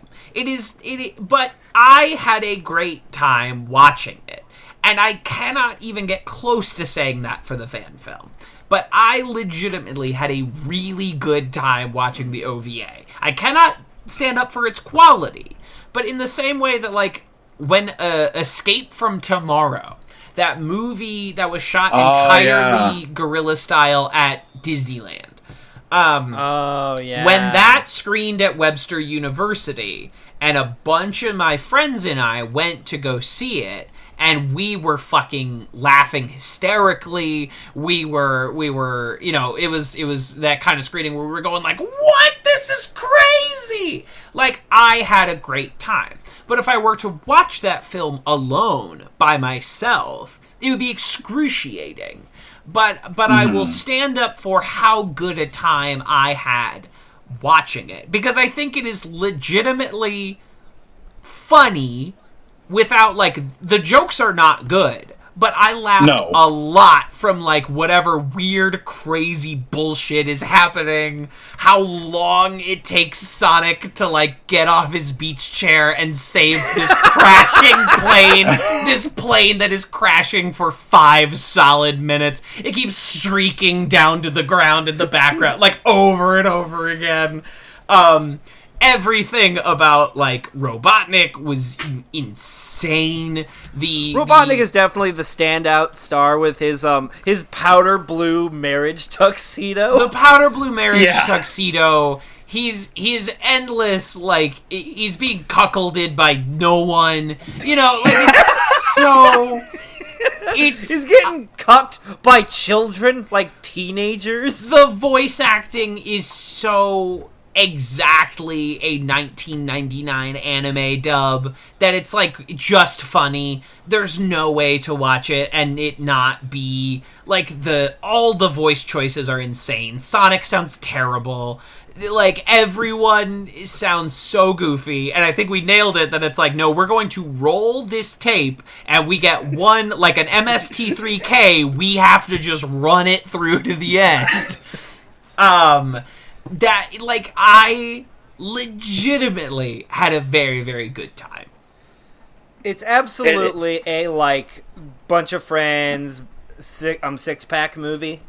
But I had a great time watching it. And I cannot even get close to saying that for the fan film. But I legitimately had a really good time watching the OVA. I cannot stand up for its quality. But in the same way that, like, when Escape from Tomorrow, that movie that was shot entirely guerrilla style at Disneyland. When that screened at Webster University, and a bunch of my friends and I went to go see it, and we were fucking laughing hysterically. We were, you know, it was that kind of screening where we were going like, what? This is crazy! Like, I had a great time. But if I were to watch that film alone, by myself, it would be excruciating. But I will stand up for how good a time I had watching it. Because I think it is legitimately funny without, like, the jokes are not good. But I laughed a lot from, like, whatever weird, crazy bullshit is happening. How long it takes Sonic to, like, get off his beach chair and save this crashing plane. This plane that is crashing for 5 solid minutes. It keeps streaking down to the ground in the background, like, over and over again. Everything about, like, Robotnik was insane. Robotnik is definitely the standout star with his powder blue marriage tuxedo. The powder blue marriage tuxedo. He's endless, like, he's being cuckolded by no one. You know, like, it's so... He's getting cucked by children, like teenagers. The voice acting is so... exactly a 1999 anime dub that it's, like, just funny. There's no way to watch it and it not be like all the voice choices are insane. Sonic sounds terrible. Like, everyone sounds so goofy, and I think we nailed it that it's like, no, we're going to roll this tape and we get one, like an MST3K, we have to just run it through to the end. that, like, I legitimately had a very, very good time. It's absolutely a, like, bunch of friends, six-pack movie.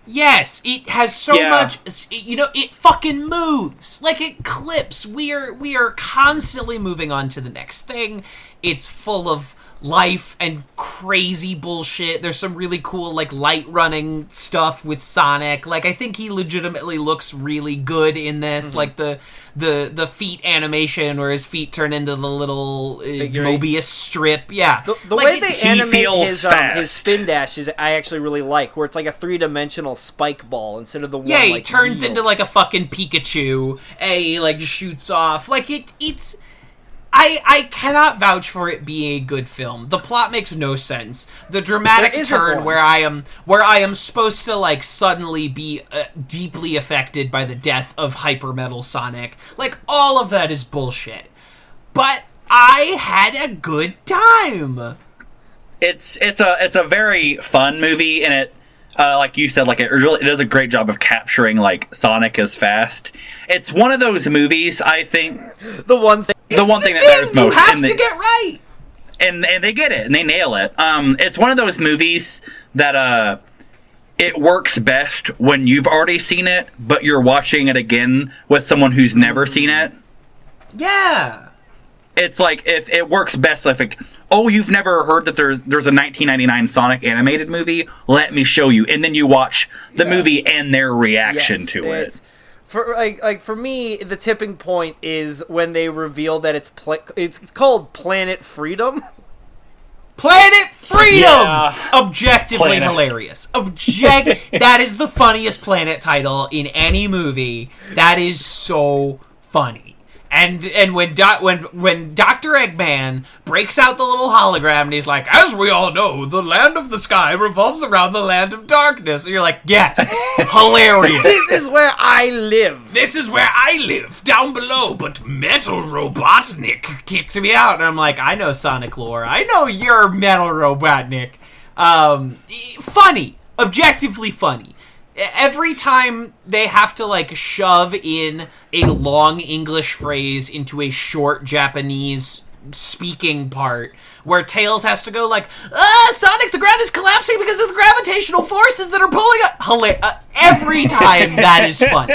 Yes, it has so much, you know, it fucking moves. Like, it clips. We are constantly moving on to the next thing. It's full of life and crazy bullshit. There's some really cool, like, light running stuff with Sonic. Like, I think he legitimately looks really good in this. Like, the feet animation where his feet turn into the little Mobius strip. Yeah. The like, way they animate his spin dash is I actually really like, where it's like a 3-dimensional spike ball instead of the one, he like, turns wheel. into, like, a fucking Pikachu. And he, like, shoots off. Like, it's... I cannot vouch for it being a good film. The plot makes no sense. The dramatic turn where I am supposed to, like, suddenly be deeply affected by the death of Hyper Metal Sonic, like, all of that is bullshit. But I had a good time. It's a very fun movie, and it like you said, like it does a great job of capturing like Sonic as fast. It's one of those movies, I think. The one thing that matters most. You have to get right. And they get it, and they nail it. It's one of those movies that it works best when you've already seen it, but you're watching it again with someone who's never seen it. Yeah. It's like, if it works best, like, oh, you've never heard that there's a 1999 Sonic animated movie? Let me show you. And then you watch the movie and their reaction to it. For me, the tipping point is when they reveal that it's called Planet Freedom. Planet Freedom! Yeah. Objectively hilarious. That is the funniest Planet title in any movie. That is so funny. And when Dr. Eggman breaks out the little hologram and he's like, as we all know, the land of the sky revolves around the land of darkness. And you're like, yes, hilarious. This is where I live. This is where I live, down below. But Metal Robotnik kicked me out. And I'm like, I know Sonic lore. I know you're Metal Robotnik. Funny. Objectively funny. Every time they have to, like, shove in a long English phrase into a short Japanese speaking part, where Tails has to go, like, Sonic, the ground is collapsing because of the gravitational forces that are pulling up. Every time that is funny.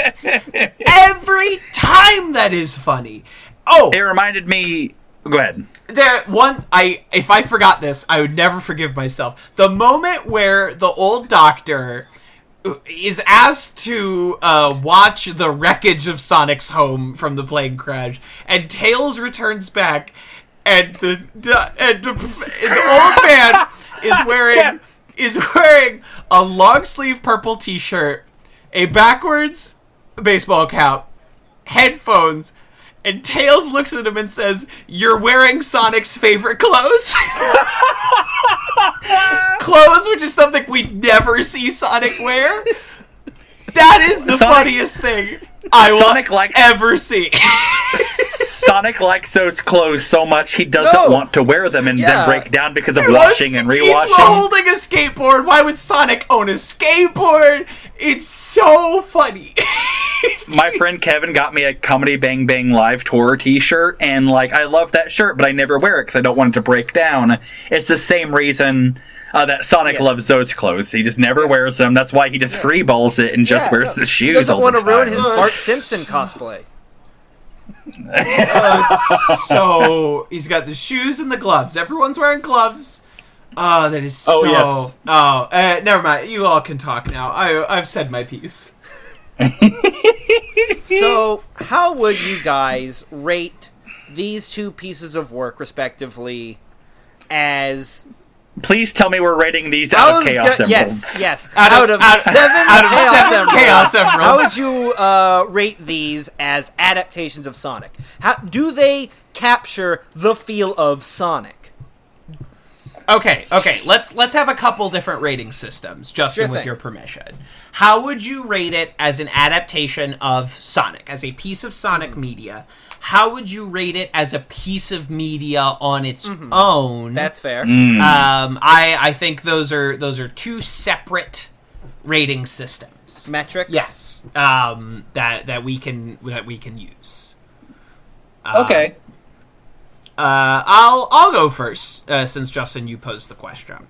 Every time that is funny. Oh! It reminded me... Go ahead. If I forgot this, I would never forgive myself. The moment where the old doctor is asked to watch the wreckage of Sonic's home from the plane crash, and Tails returns back, and the old man is wearing a long sleeve purple t-shirt, a backwards baseball cap, headphones, and Tails looks at him and says, "You're wearing Sonic's favorite clothes." Clothes, which is something we never see Sonic wear. That is the funniest thing I will ever see. Sonic likes those clothes so much he doesn't want to wear them and then break down because of washing and rewashing. He's holding a skateboard. Why would Sonic own a skateboard? It's so funny. My friend Kevin got me a Comedy Bang Bang Live Tour t-shirt, and like I love that shirt, but I never wear it because I don't want it to break down. It's the same reason that Sonic loves those clothes. He just never wears them. That's why he just freeballs it and just wears the shoes. He doesn't want to ruin his time. Bart Simpson cosplay. So he's got the shoes and the gloves. Everyone's wearing gloves. Oh, that is so... Oh, yes. Oh, never mind. You all can talk now. I've said my piece. So, how would you guys rate these two pieces of work, respectively, as... Please tell me we're rating these out of Chaos Emeralds. Yes. Out of seven Chaos Emeralds. How would you rate these as adaptations of Sonic? How do they capture the feel of Sonic? Okay. Let's have a couple different rating systems, Justin, with your permission. How would you rate it as an adaptation of Sonic, as a piece of Sonic media? How would you rate it as a piece of media on its own? That's fair. I think those are two separate rating systems. Metrics? Yes. That we can use. Okay. I'll go first, since Justin, you posed the question.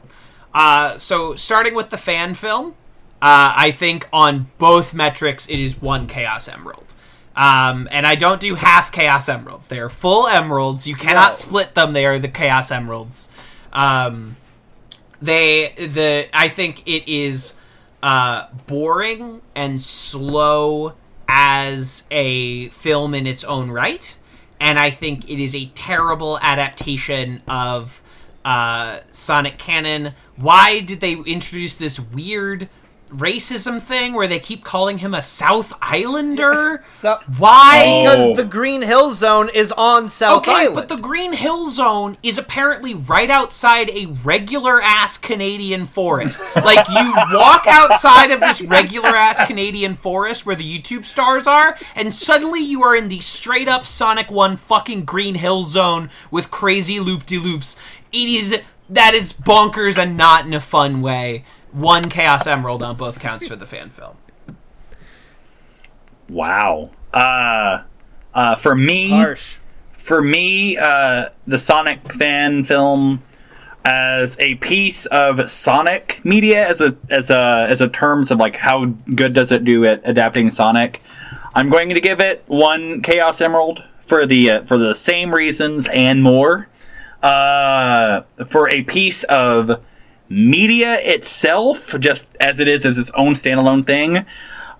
So starting with the fan film, I think on both metrics it is 1 Chaos Emerald. And I don't do half Chaos Emeralds. They are full emeralds. You cannot split them. They are the Chaos Emeralds. I think it is boring and slow as a film in its own right. And I think it is a terrible adaptation of Sonic canon. Why did they introduce this weird racism thing where they keep calling him a South Islander? Why? Because the Green Hill Zone is on South Island. But the Green Hill Zone is apparently right outside a regular-ass Canadian forest. Like, you walk outside of this regular-ass Canadian forest where the YouTube stars are, and suddenly you are in the straight-up Sonic 1 fucking Green Hill Zone with crazy loop-de-loops. That is bonkers and not in a fun way. 1 Chaos Emerald on both counts for the fan film. Wow. For me, Harsh. the Sonic fan film as a piece of Sonic media, as a terms of like how good does it do at adapting Sonic, I'm going to give it 1 Chaos Emerald for the same reasons and more. For a piece of media itself, just as it is as its own standalone thing,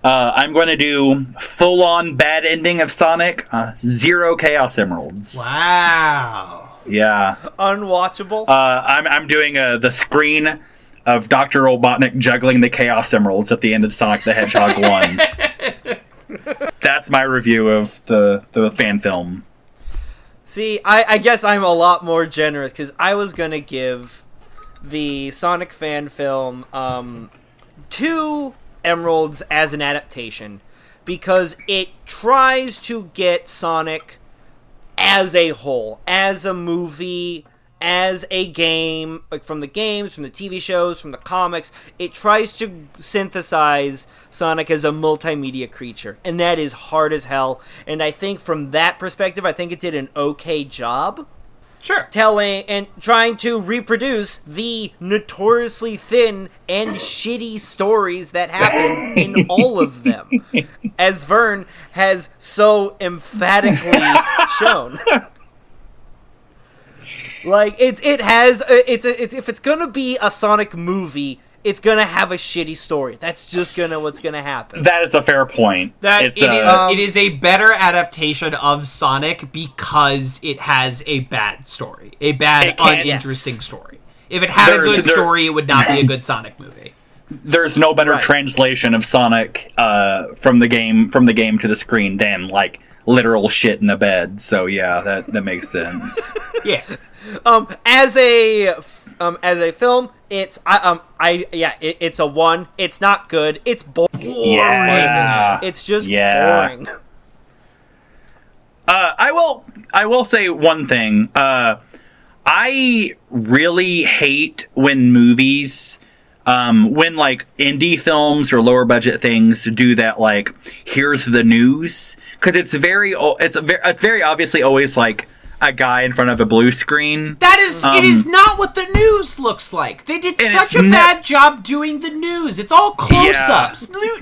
I'm going to do full-on bad ending of Sonic, 0 Chaos Emeralds. Wow. Yeah. Unwatchable. I'm doing the screen of Dr. Robotnik juggling the Chaos Emeralds at the end of Sonic the Hedgehog 1. That's my review of the fan film. See, I guess I'm a lot more generous, because I was going to give the Sonic fan film 2 emeralds as an adaptation, because it tries to get Sonic as a whole, as a movie, as a game, like from the games, from the TV shows, from the comics. It tries to synthesize Sonic as a multimedia creature, and that is hard as hell. And I think from that perspective, I think it did an okay job. Sure. Telling and trying to reproduce the notoriously thin and shitty stories that happen in all of them, as Vern has so emphatically shown. Like if it's gonna be a Sonic movie, it's gonna have a shitty story. That's just what's gonna happen. That is a fair point. It is a better adaptation of Sonic because it has a bad story, a bad, uninteresting story. If it had a good story, it would not be a good Sonic movie. There's no better translation of Sonic from the game to the screen than like literal shit in the bed. So yeah, that makes sense. Yeah. As a film, it's it's a 1. It's not good. It's boring. Yeah. It's just boring. I will say one thing. I really hate when movies, when like indie films or lower budget things do that, like here's the news, because it's very obviously always like a guy in front of a blue screen. That is, it is not what the news looks like. They did such a bad job doing the news. It's all close-ups. News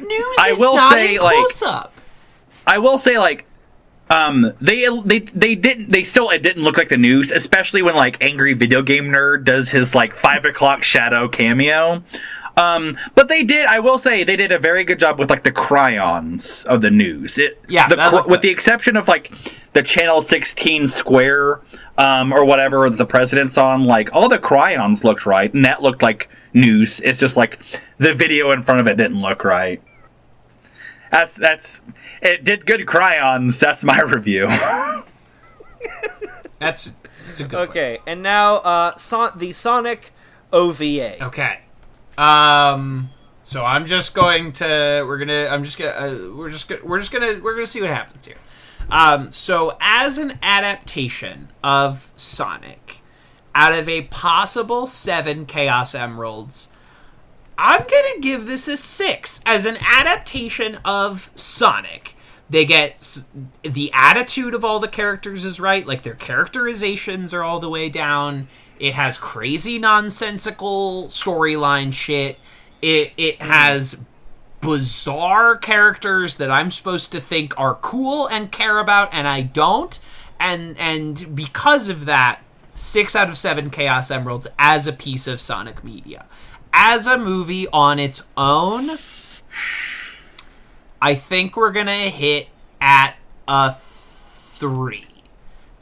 is not a close-up. I will say, like, it didn't look like the news, especially when like Angry Video Game Nerd does his like 5 o'clock shadow cameo. But I will say they did a very good job with like the crayons of the news. With the exception of like the Channel 16 square, or whatever the president's on, like all the crayons looked right, and that looked like news. It's just like the video in front of it didn't look right. It did good crayons. That's my review. That's a good Okay, and now the Sonic OVA. Okay. So I'm just going to we're gonna see what happens here. So as an adaptation of Sonic, out of a possible 7 Chaos Emeralds, I'm gonna give this a 6 as an adaptation of Sonic. They get the attitude of all the characters is right, like their characterizations are all the way down. It has crazy nonsensical storyline shit. It has bizarre characters that I'm supposed to think are cool and care about, and I don't. And because of that, 6 out of 7 Chaos Emeralds as a piece of Sonic media. As a movie on its own, I think we're going to hit at a 3.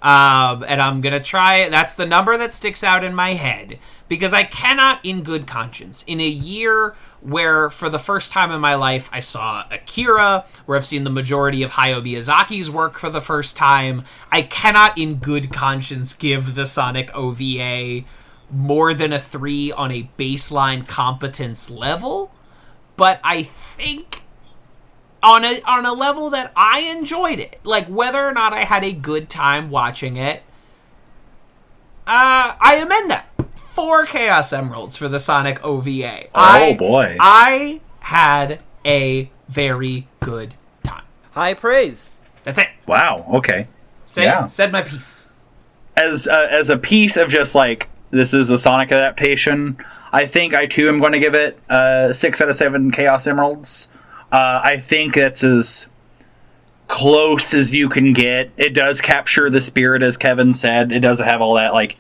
And I'm going to try it. That's the number that sticks out in my head. Because I cannot, in good conscience, in a year where, for the first time in my life, I saw Akira, where I've seen the majority of Hayao Miyazaki's work for the first time, I cannot, in good conscience, give the Sonic OVA more than a 3 on a baseline competence level. But I think on a level that I enjoyed it, like whether or not I had a good time watching it, I amend that. 4 Chaos Emeralds for the Sonic OVA. Boy. I had a very good time. High praise. That's it. Wow. Okay. Said my piece. As a piece of just like, this is a Sonic adaptation, I think I too am going to give it 6 out of 7 Chaos Emeralds. I think that's as close as you can get. It does capture the spirit, as Kevin said. It doesn't have all that, like,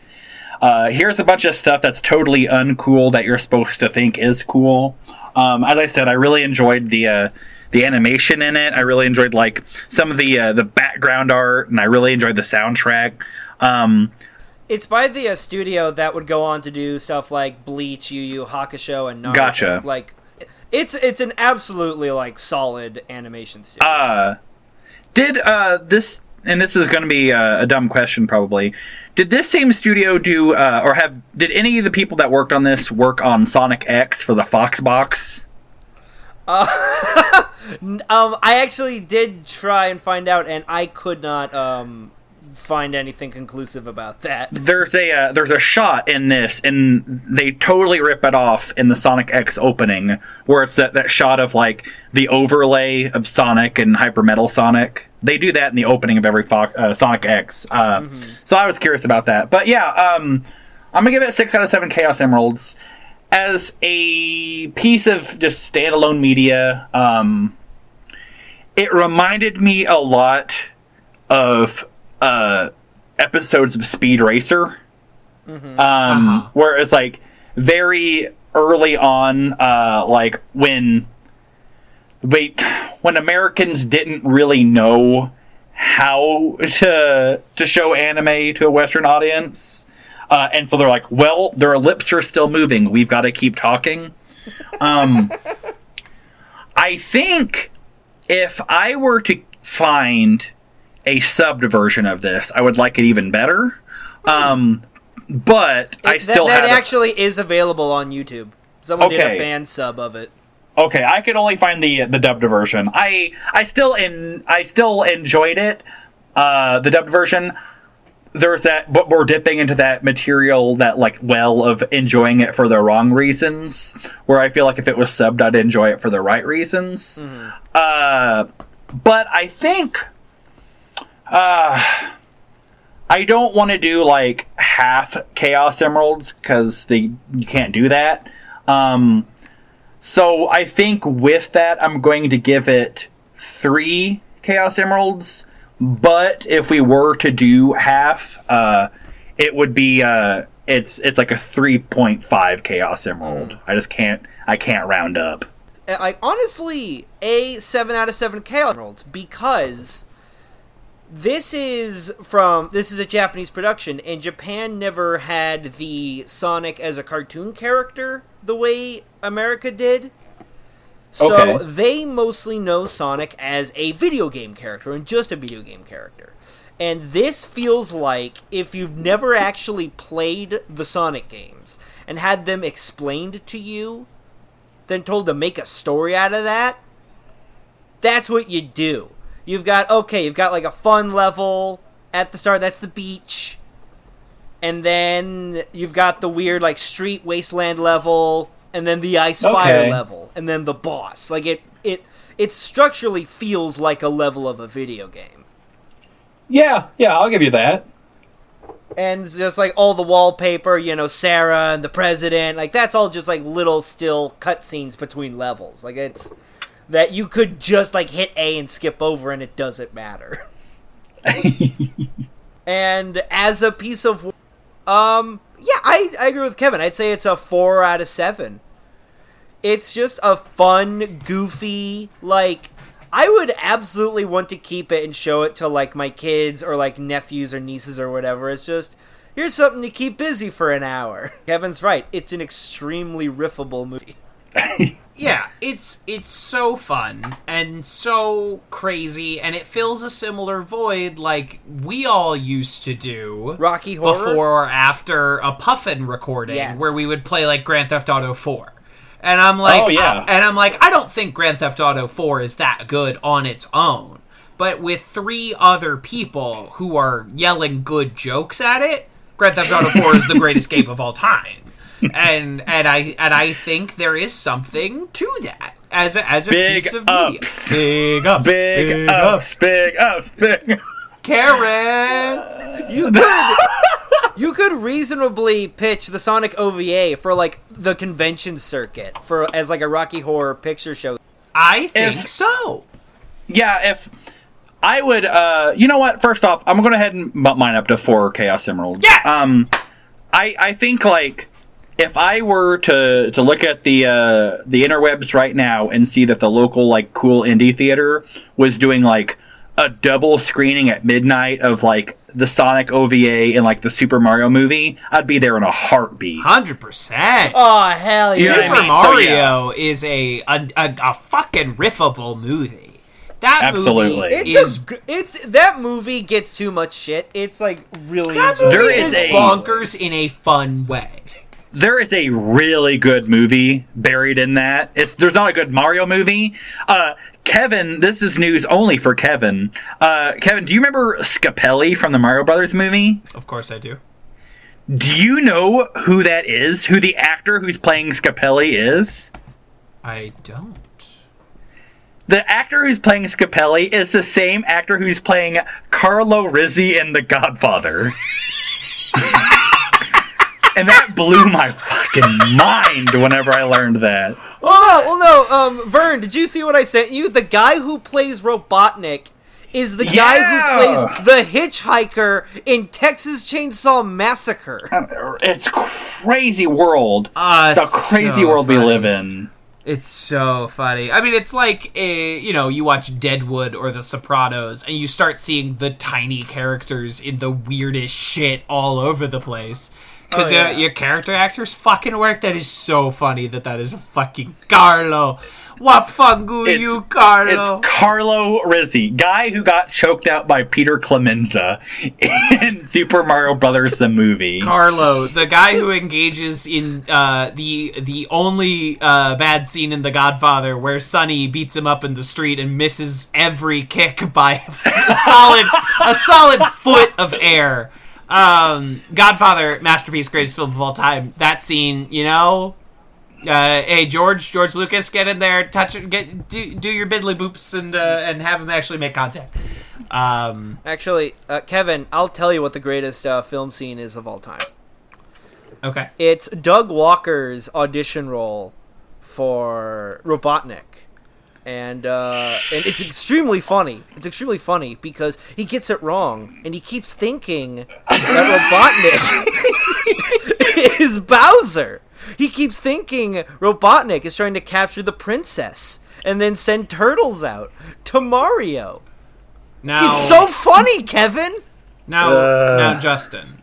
here's a bunch of stuff that's totally uncool that you're supposed to think is cool. As I said, I really enjoyed the animation in it. I really enjoyed, like, some of the background art, and I really enjoyed the soundtrack. It's by the studio that would go on to do stuff like Bleach, Yu Yu Hakusho, and Naruto. Gotcha. Like, it's an absolutely, like, solid animation studio. Did this, and this is going to be a dumb question probably, did this same studio do, did any of the people that worked on this work on Sonic X for the Fox box? I actually did try and find out, and I could not find anything conclusive about that. There's a shot in this, and they totally rip it off in the Sonic X opening, where it's that shot of like the overlay of Sonic and Hyper Metal Sonic. They do that in the opening of every Sonic X. So I was curious about that. But yeah, I'm gonna give it 6 out of 7 Chaos Emeralds as a piece of just standalone media. It reminded me a lot of episodes of Speed Racer, where it's like very early on, like when Americans didn't really know how to show anime to a Western audience, and so they're like, well, their lips are still moving, we've got to keep talking. I think if I were to find a subbed version of this, I would like it even better. But I still have... That actually is available on YouTube. Someone did a fan sub of it. Okay, I could only find the dubbed version. I still enjoyed it, the dubbed version. There's that, but we're dipping into that material, that like well of enjoying it for the wrong reasons, where I feel like if it was subbed, I'd enjoy it for the right reasons. But I think... I don't want to do like half Chaos Emeralds, because you can't do that. So I think with that, I'm going to give it 3 Chaos Emeralds. But if we were to do half, it would be it's like a 3.5 Chaos Emerald. I can't round up. I honestly a 7 out of 7 Chaos Emeralds, because this is a Japanese production, and Japan never had the Sonic as a cartoon character the way America did. So they mostly know Sonic as a video game character, and just a video game character. And this feels like, if you've never actually played the Sonic games and had them explained to you, then told to make a story out of that, that's what you do. You've got like a fun level at the start, that's the beach. And then you've got the weird like street wasteland level and then the ice fire level, and then the boss. Like it structurally feels like a level of a video game. Yeah, I'll give you that. And just like all the wallpaper, Sarah and the president, like that's all just like little still cutscenes between levels. Like it's that you could just like hit A and skip over and it doesn't matter. And as a piece of I agree with Kevin. I'd say it's a 4 out of 7. It's just a fun, goofy, like, I would absolutely want to keep it and show it to, like, my kids or, like, nephews or nieces or whatever. It's just, here's something to keep busy for an hour. Kevin's right. It's an extremely riffable movie. Yeah, it's so fun and so crazy, and it fills a similar void like we all used to do. Rocky Horror? Before or after a Puffin recording, yes. Where we would play, like, Grand Theft Auto 4. And I'm like, I don't think Grand Theft Auto 4 is that good on its own. But with 3 other people who are yelling good jokes at it, Grand Theft Auto 4 is the greatest game of all time. And I think there is something to that as a piece of media. Big ups. Karen, you could reasonably pitch the Sonic OVA for like the convention circuit as like a Rocky Horror Picture Show. I think so. Yeah, if I would, you know what? First off, I'm going to go ahead and bump mine up to 4 Chaos Emeralds. Yes. I think like if I were to look at the interwebs right now and see that the local like cool indie theater was doing like a double screening at midnight of like the Sonic OVA and like the Super Mario movie, I'd be there in a heartbeat. 100%. Oh hell yeah! Super Mario is a fucking riffable movie. That movie gets too much shit. It's like really movie is bonkers in a fun way. There is a really good movie buried in that. There's not a good Mario movie. Kevin, this is news only for Kevin. Kevin, do you remember Scapelli from the Mario Brothers movie? Of course I do. Do you know who that is? Who the actor who's playing Scapelli is? I don't. The actor who's playing Scapelli is the same actor who's playing Carlo Rizzi in The Godfather. And that blew my fucking mind whenever I learned that. Well, no, Vern, did you see what I sent you? The guy who plays Robotnik is the guy who plays the hitchhiker in Texas Chainsaw Massacre. It's crazy world. It's a crazy so world funny. we live in. It's so funny. I mean, it's like, you watch Deadwood or The Sopranos, and you start seeing the tiny characters in the weirdest shit all over the place. Because your character actors fucking work. That is so funny that is fucking Carlo. What fungu you, Carlo? It's Carlo Rizzi, guy who got choked out by Peter Clemenza in Super Mario Brothers the movie. Carlo, the guy who engages in the only bad scene in The Godfather where Sonny beats him up in the street and misses every kick by a solid foot of air. Godfather, masterpiece, greatest film of all time. That scene, hey George Lucas, get in there, touch it, do your biddly boops and have him actually make contact. Actually, Kevin, I'll tell you what the greatest film scene is of all time. Okay, it's Doug Walker's audition role for Robotnik. And it's extremely funny. It's extremely funny because he gets it wrong, and he keeps thinking that Robotnik is Bowser. He keeps thinking Robotnik is trying to capture the princess and then send turtles out to Mario. Now, it's so funny, Kevin. Now, Justin,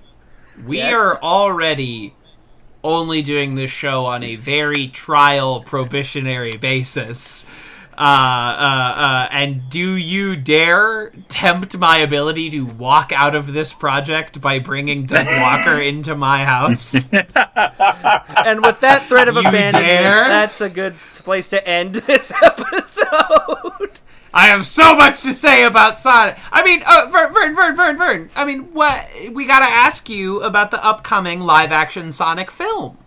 we are already only doing this show on a very trial probationary basis. And do you dare tempt my ability to walk out of this project by bringing Doug Walker into my house? And with that threat of abandonment, that's a good place to end this episode. I have so much to say about Sonic. I mean, Vern. I mean, what? We gotta ask you about the upcoming live-action Sonic film.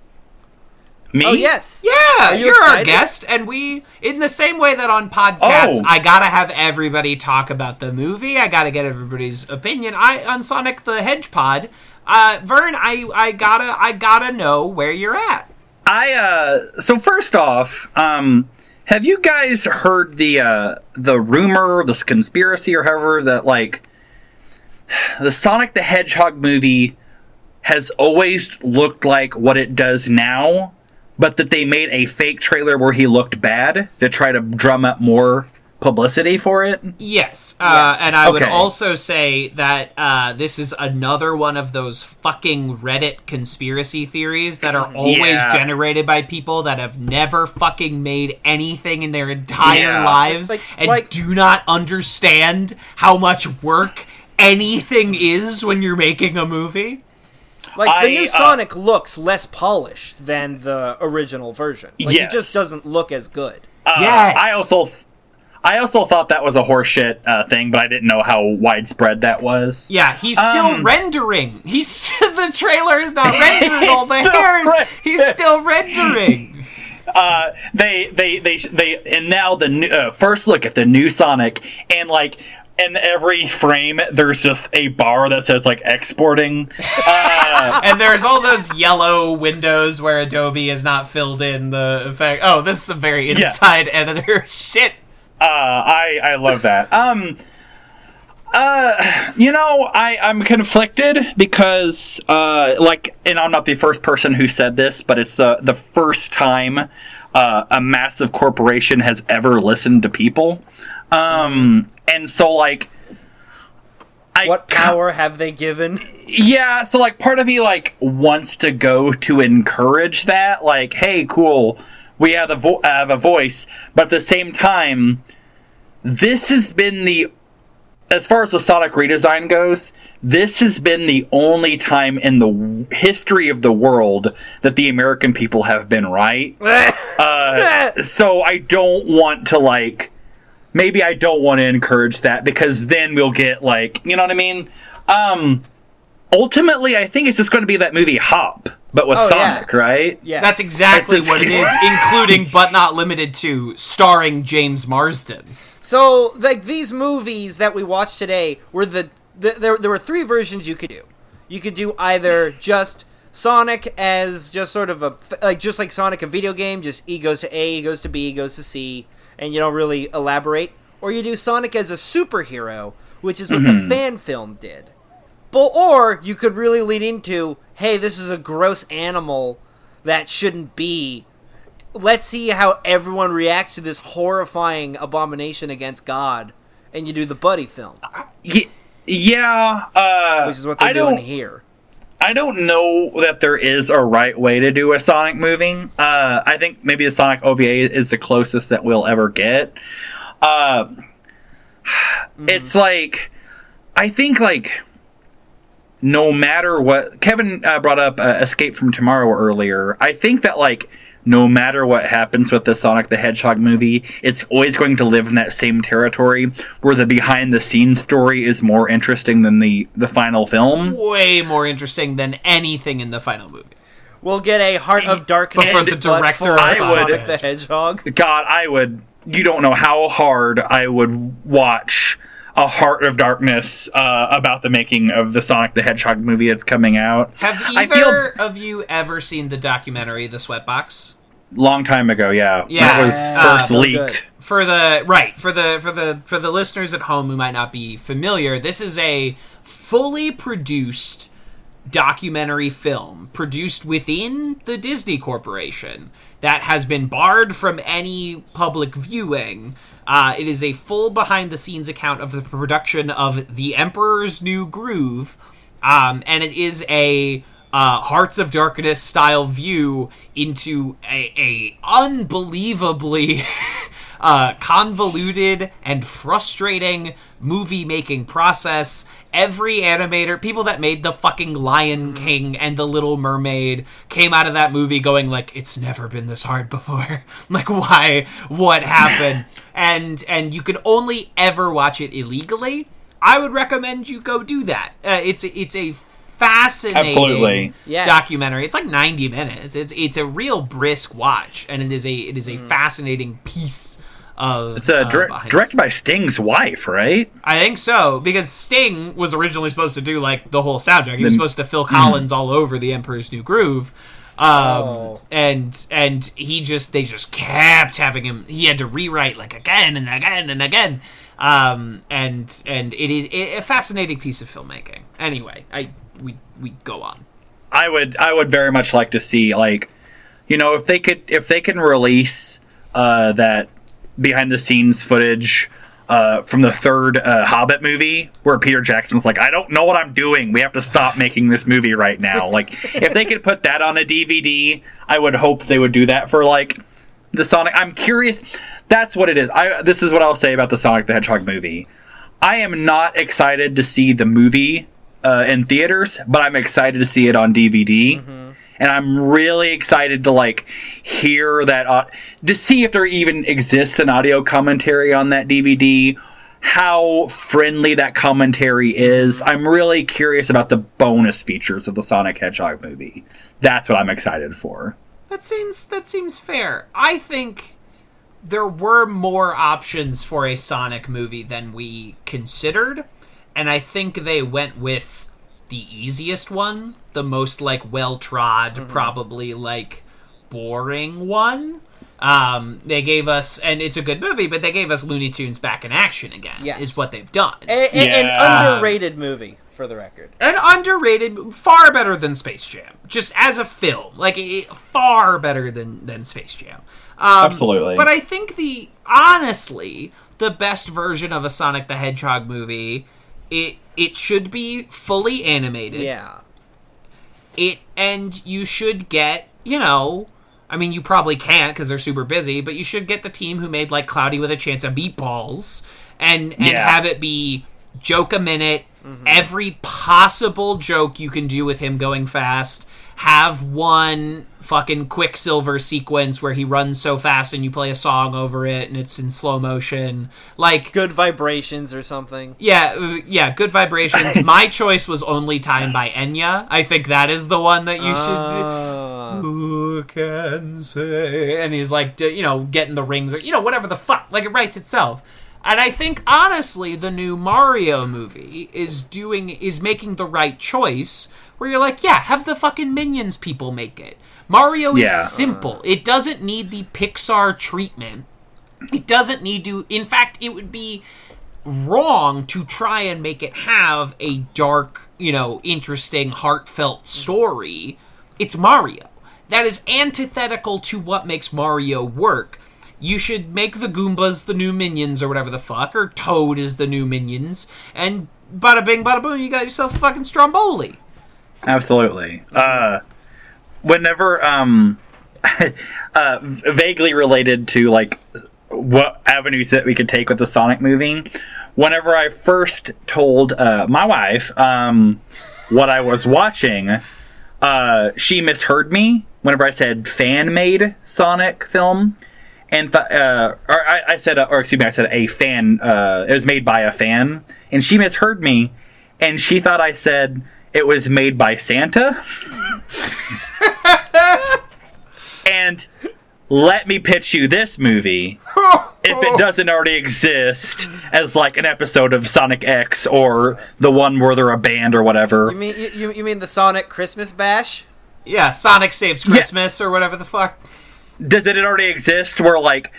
Me? Oh, yes. Yeah, Are you you're our excited? guest, and we, in the same way that on podcasts, Oh. I gotta have everybody talk about the movie, I gotta get everybody's opinion. On Sonic the HedgePod, Vern, I gotta know where you're at. So first off, have you guys heard the rumor, this conspiracy, or however, that like the Sonic the Hedgehog movie has always looked like what it does now, but that they made a fake trailer where he looked bad to try to drum up more publicity for it? Yes, and I would Okay. also say that this is another one of those fucking Reddit conspiracy theories that are always Yeah. generated by people that have never fucking made anything in their entire Yeah. lives It's and like- do not understand how much work anything is when you're making a movie. Like, the I, new Sonic looks less polished than the original version. Like, Yes. it just doesn't look as good. Yes. I also thought that was a horseshit thing, but I didn't know how widespread that was. Yeah, he's still rendering. The trailer is not rendered all the Still hairs. He's still rendering. And now the new, first look at the new Sonic, and like in every frame there's just a bar that says like exporting. And there's all those yellow windows where Adobe has not filled in the effect. Oh, this is a very inside editor shit. I love that. I'm conflicted because, and I'm not the first person who said this, but it's the first time a massive corporation has ever listened to people. And so, like, What power have they given? yeah, so, like, part of me, like, wants to go to encourage that. Like, hey, cool, we have a voice. But at the same time, this has been as far as the Sonic redesign goes, this has been the only time in the history of the world that the American people have been right. So I don't want to, like... Maybe I don't want to encourage that, because then we'll get, like... You know what I mean? Ultimately, I think it's just going to be that movie Hop, but with Sonic, right? Yeah. That's exactly It's what it is, including but not limited to starring James Marsden. So, like, these movies that we watched today were there were three versions you could do. You could do either just Sonic as just sort of just like Sonic a video game, just E goes to A, E goes to B, E goes to C, and you don't really elaborate. Or you do Sonic as a superhero, which is what the fan film did. Or you could really lead into, hey, this is a gross animal that shouldn't be. Let's see how everyone reacts to this horrifying abomination against God, and you do the buddy film, Yeah. which is what they're doing here. I don't know that there is a right way to do a Sonic movie. I think maybe the Sonic OVA is the closest that we'll ever get. It's like, I think, like, no matter what... Kevin brought up Escape from Tomorrow earlier. I think that, like, no matter what happens with the Sonic the Hedgehog movie, it's always going to live in that same territory where the behind-the-scenes story is more interesting than the final film. Way more interesting than anything in the final movie. We'll get a Heart of Darkness But for the director for of Sonic Sonic the Hedgehog. God, I would... You don't know how hard I would watch a Heart of Darkness about the making of the Sonic the Hedgehog movie that's coming out. Have I either of you ever seen the documentary The Sweatbox? Long time ago, yeah. Yeah. That was first so leaked. good. For the listeners at home who might not be familiar, this is a fully produced documentary film produced within the Disney Corporation that has been barred from any public viewing. It is a full behind-the-scenes account of the production of The Emperor's New Groove, and it is a Hearts of Darkness style view into a unbelievably convoluted and frustrating movie-making process. Every animator, people that made the fucking Lion King and The Little Mermaid, came out of that movie going like, it's never been this hard before. Like, why? What happened? And you can only ever watch it illegally. I would recommend you go do that. It's a fascinating Absolutely. Yes. documentary. It's like 90 minutes. It's a real brisk watch, and it is a fascinating piece of. It's directed by Sting's wife, right? I think so, because Sting was originally supposed to do like the whole soundtrack. He was supposed to Phil Collins all over the Emperor's New Groove. And they just kept having him. He had to rewrite like again and again and again. And it is a fascinating piece of filmmaking. Anyway, we go on. I would very much like to see, like, you know, if they can release that behind the scenes footage from the third Hobbit movie, where Peter Jackson's like, I don't know what I'm doing. We have to stop making this movie right now. Like, if they could put that on a DVD, I would hope they would do that for like the Sonic. I'm curious. That's what it is. This is what I'll say about the Sonic the Hedgehog movie. I am not excited to see the movie in theaters, but I'm excited to see it on DVD. And I'm really excited to like hear that, to see if there even exists an audio commentary on that DVD, how friendly that commentary is. I'm really curious about the bonus features of the Sonic Hedgehog movie. That's what I'm excited for. That seems fair. I think there were more options for a Sonic movie than we considered, and I think they went with the easiest one, the most like well-trod, probably like boring one. They gave us, and it's a good movie, but they gave us Looney Tunes back in action again. Yes. Is what they've done. An underrated movie, for the record. An underrated, far better than Space Jam. Just as a film, like far better than Space Jam. Absolutely. But I think honestly, the best version of a Sonic the Hedgehog movie, it should be fully animated. Yeah. And you should get, you know, I mean, you probably can't because they're super busy, but you should get the team who made like Cloudy with a Chance of Meatballs and have it be joke a minute, every possible joke you can do with him going fast. Have one fucking Quicksilver sequence where he runs so fast and you play a song over it and it's in slow motion. Like Good Vibrations or something. Yeah, Good Vibrations. My choice was Only Time by Enya. I think that is the one that you should do. Who can say? And he's like, you know, getting the rings or, you know, whatever the fuck. Like, it writes itself. And I think, honestly, the new Mario movie is making the right choice, where you're like, yeah, have the fucking Minions people make it. Mario is simple. It doesn't need the Pixar treatment. It doesn't need to... In fact, it would be wrong to try and make it have a dark, you know, interesting, heartfelt story. It's Mario. That is antithetical to what makes Mario work. You should make the Goombas the new Minions or whatever the fuck, or Toad is the new Minions, and bada bing, bada boom, you got yourself a fucking Stromboli. Absolutely. Whenever, vaguely related to, like, what avenues that we could take with the Sonic movie, whenever I first told my wife what I was watching, she misheard me whenever I said fan-made Sonic film. And I said a fan. It was made by a fan, and she misheard me, and she thought I said it was made by Santa. And let me pitch you this movie, if it doesn't already exist as like an episode of Sonic X or the one where they're a band or whatever. You mean the Sonic Christmas Bash? Yeah, Sonic Saves Christmas or whatever the fuck. Does it already exist where, like,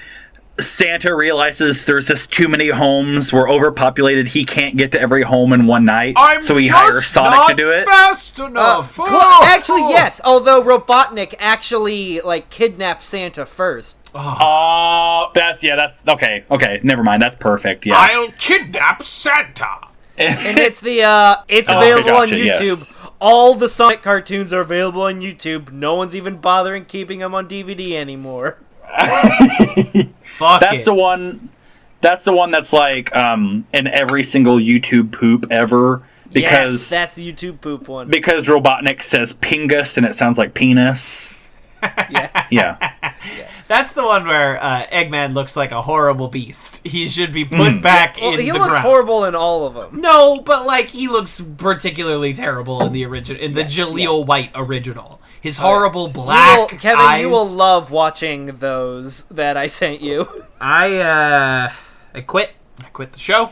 Santa realizes there's just too many homes, we're overpopulated, he can't get to every home in one night, so he hires Sonic to do it? Fast enough. Actually, yes. Although Robotnik actually, like, kidnapped Santa first. Oh, that's okay, never mind, that's perfect, yeah. I'll kidnap Santa. And it's available on YouTube. Yes. All the Sonic cartoons are available on YouTube. No one's even bothering keeping them on DVD anymore. Fuck that's it. the one. That's the one that's like in every single YouTube poop ever. Because yes, that's the YouTube poop one. Because Robotnik says Pingus and it sounds like penis. Yes. Yeah. Yes. That's the one where Eggman looks like a horrible beast. He should be put back in the ground. He looks horrible in all of them. No, but like he looks particularly terrible in the original, in the Jaleel White original. His horrible black Kevin, eyes. you will love watching those that I sent you. I quit. I quit the show.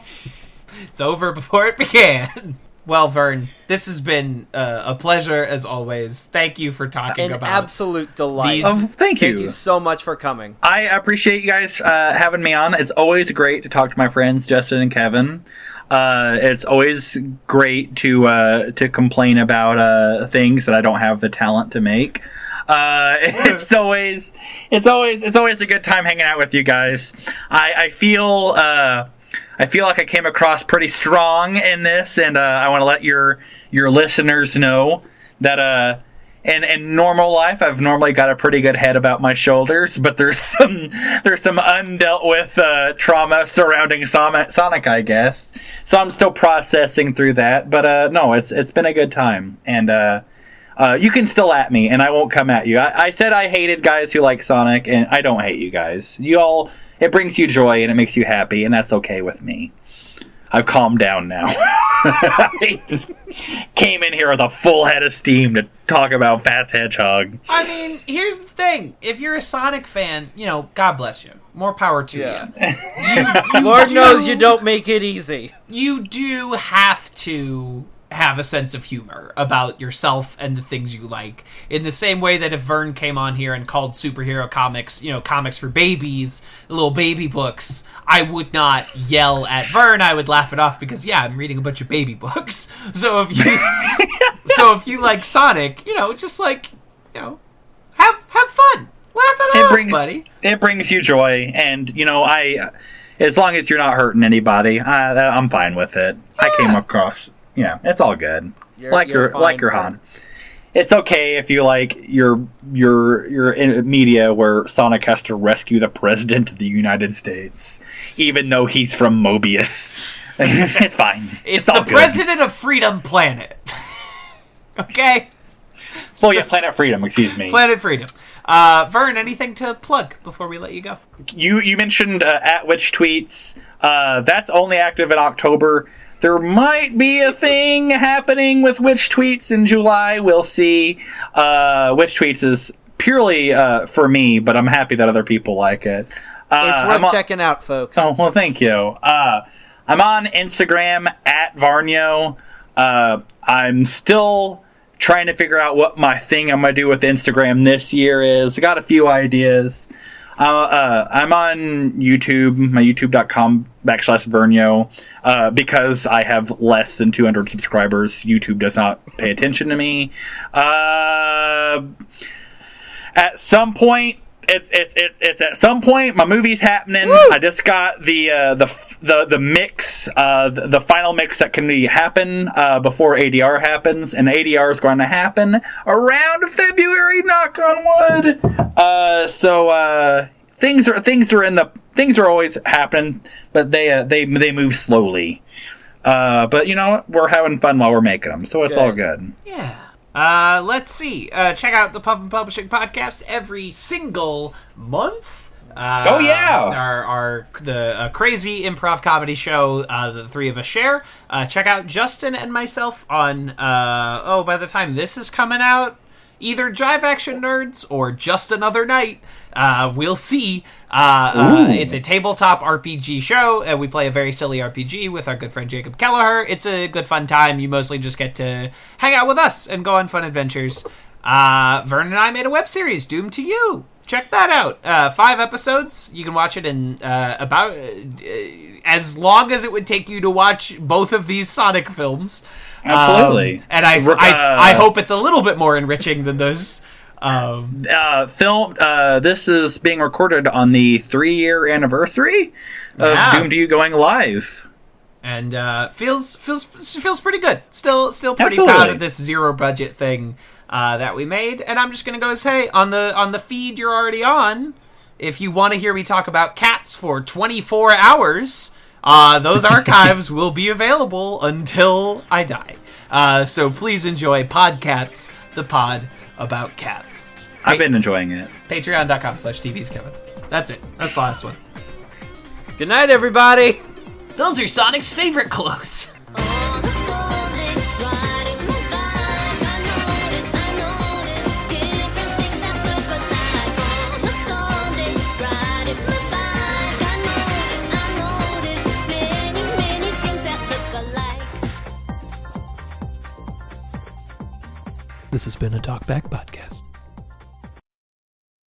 It's over before it began. Well, Vern, this has been a pleasure as always. Thank you for talking about an absolute delight. Thank you. Thank you so much for coming. I appreciate you guys having me on. It's always great to talk to my friends Justin and Kevin. It's always great to complain about things that I don't have the talent to make. It's always a good time hanging out with you guys. I feel like I came across pretty strong in this, and I want to let your listeners know that in normal life I've normally got a pretty good head about my shoulders, but there's some undealt with trauma surrounding Sonic, I guess. So I'm still processing through that, but no, it's been a good time, and you can still at me, and I won't come at you. I said I hated guys who like Sonic, and I don't hate you guys. You all. It brings you joy and it makes you happy, and that's okay with me. I've calmed down now. I just came in here with a full head of steam to talk about Fast Hedgehog. I mean, here's the thing. If you're a Sonic fan, God bless you. More power to you. Lord knows you don't make it easy. You do have to have a sense of humor about yourself and the things you like. In the same way that if Vern came on here and called superhero comics, comics for babies, little baby books, I would not yell at Vern. I would laugh it off because, I'm reading a bunch of baby books. So if you like Sonic, just like, have fun. Laugh it off, buddy. It brings you joy, and, as long as you're not hurting anybody, I'm fine with it. Yeah. I came across... Yeah, it's all good. You're Han. It's okay if you like you're in media where Sonic has to rescue the president of the United States, even though he's from Mobius. It's fine. It's the president of Freedom Planet. Okay. Well, Planet Freedom. Excuse me. Planet Freedom. Vern, anything to plug before we let you go? You mentioned at Witch Tweets. That's only active in October. There might be a thing happening with Witch Tweets in July. We'll see. Witch Tweets is purely for me, but I'm happy that other people like it. It's worth checking out, folks. Oh, well, thank you. I'm on Instagram at Varnio. I'm still trying to figure out what my thing I'm going to do with Instagram this year is. I got a few ideas. I'm on YouTube, my youtube.com/Vernio, because I have less than 200 subscribers. YouTube does not pay attention to me. At some point, it's at some point. My movie's happening. Woo! I just got the mix, the final mix that can happen before ADR happens, and the ADR is going to happen around February. Knock on wood. So things are always happening, but they move slowly. But we're having fun while we're making them, so it's all good. Yeah. Let's see. Check out the Puffin Publishing Podcast every single month. Oh yeah, our crazy improv comedy show the three of us share. Check out Justin and myself on by the time this is coming out, either Jive Action Nerds or Just Another Night. We'll see. It's a tabletop RPG show, and we play a very silly RPG with our good friend Jacob Kelleher. It's a good fun time. You mostly just get to hang out with us and go on fun adventures. Vern and I made a web series, Doomed to You. Check that out. 5 episodes. You can watch it in about as long as it would take you to watch both of these Sonic films. Absolutely. And I hope it's a little bit more enriching than those. This is being recorded on the 3-year anniversary of Doomed to You going live. And feels pretty good. Still pretty proud of this zero budget thing that we made. And I'm just gonna go say on the feed you're already on, if you want to hear me talk about cats for 24 hours, those archives will be available until I die. So please enjoy Podcats, the pod about cats. I've been enjoying it. Patreon.com/TVsKevin. That's it. That's the last one. Good night, everybody. Those are Sonic's favorite clothes. This has been a Talkback Podcast.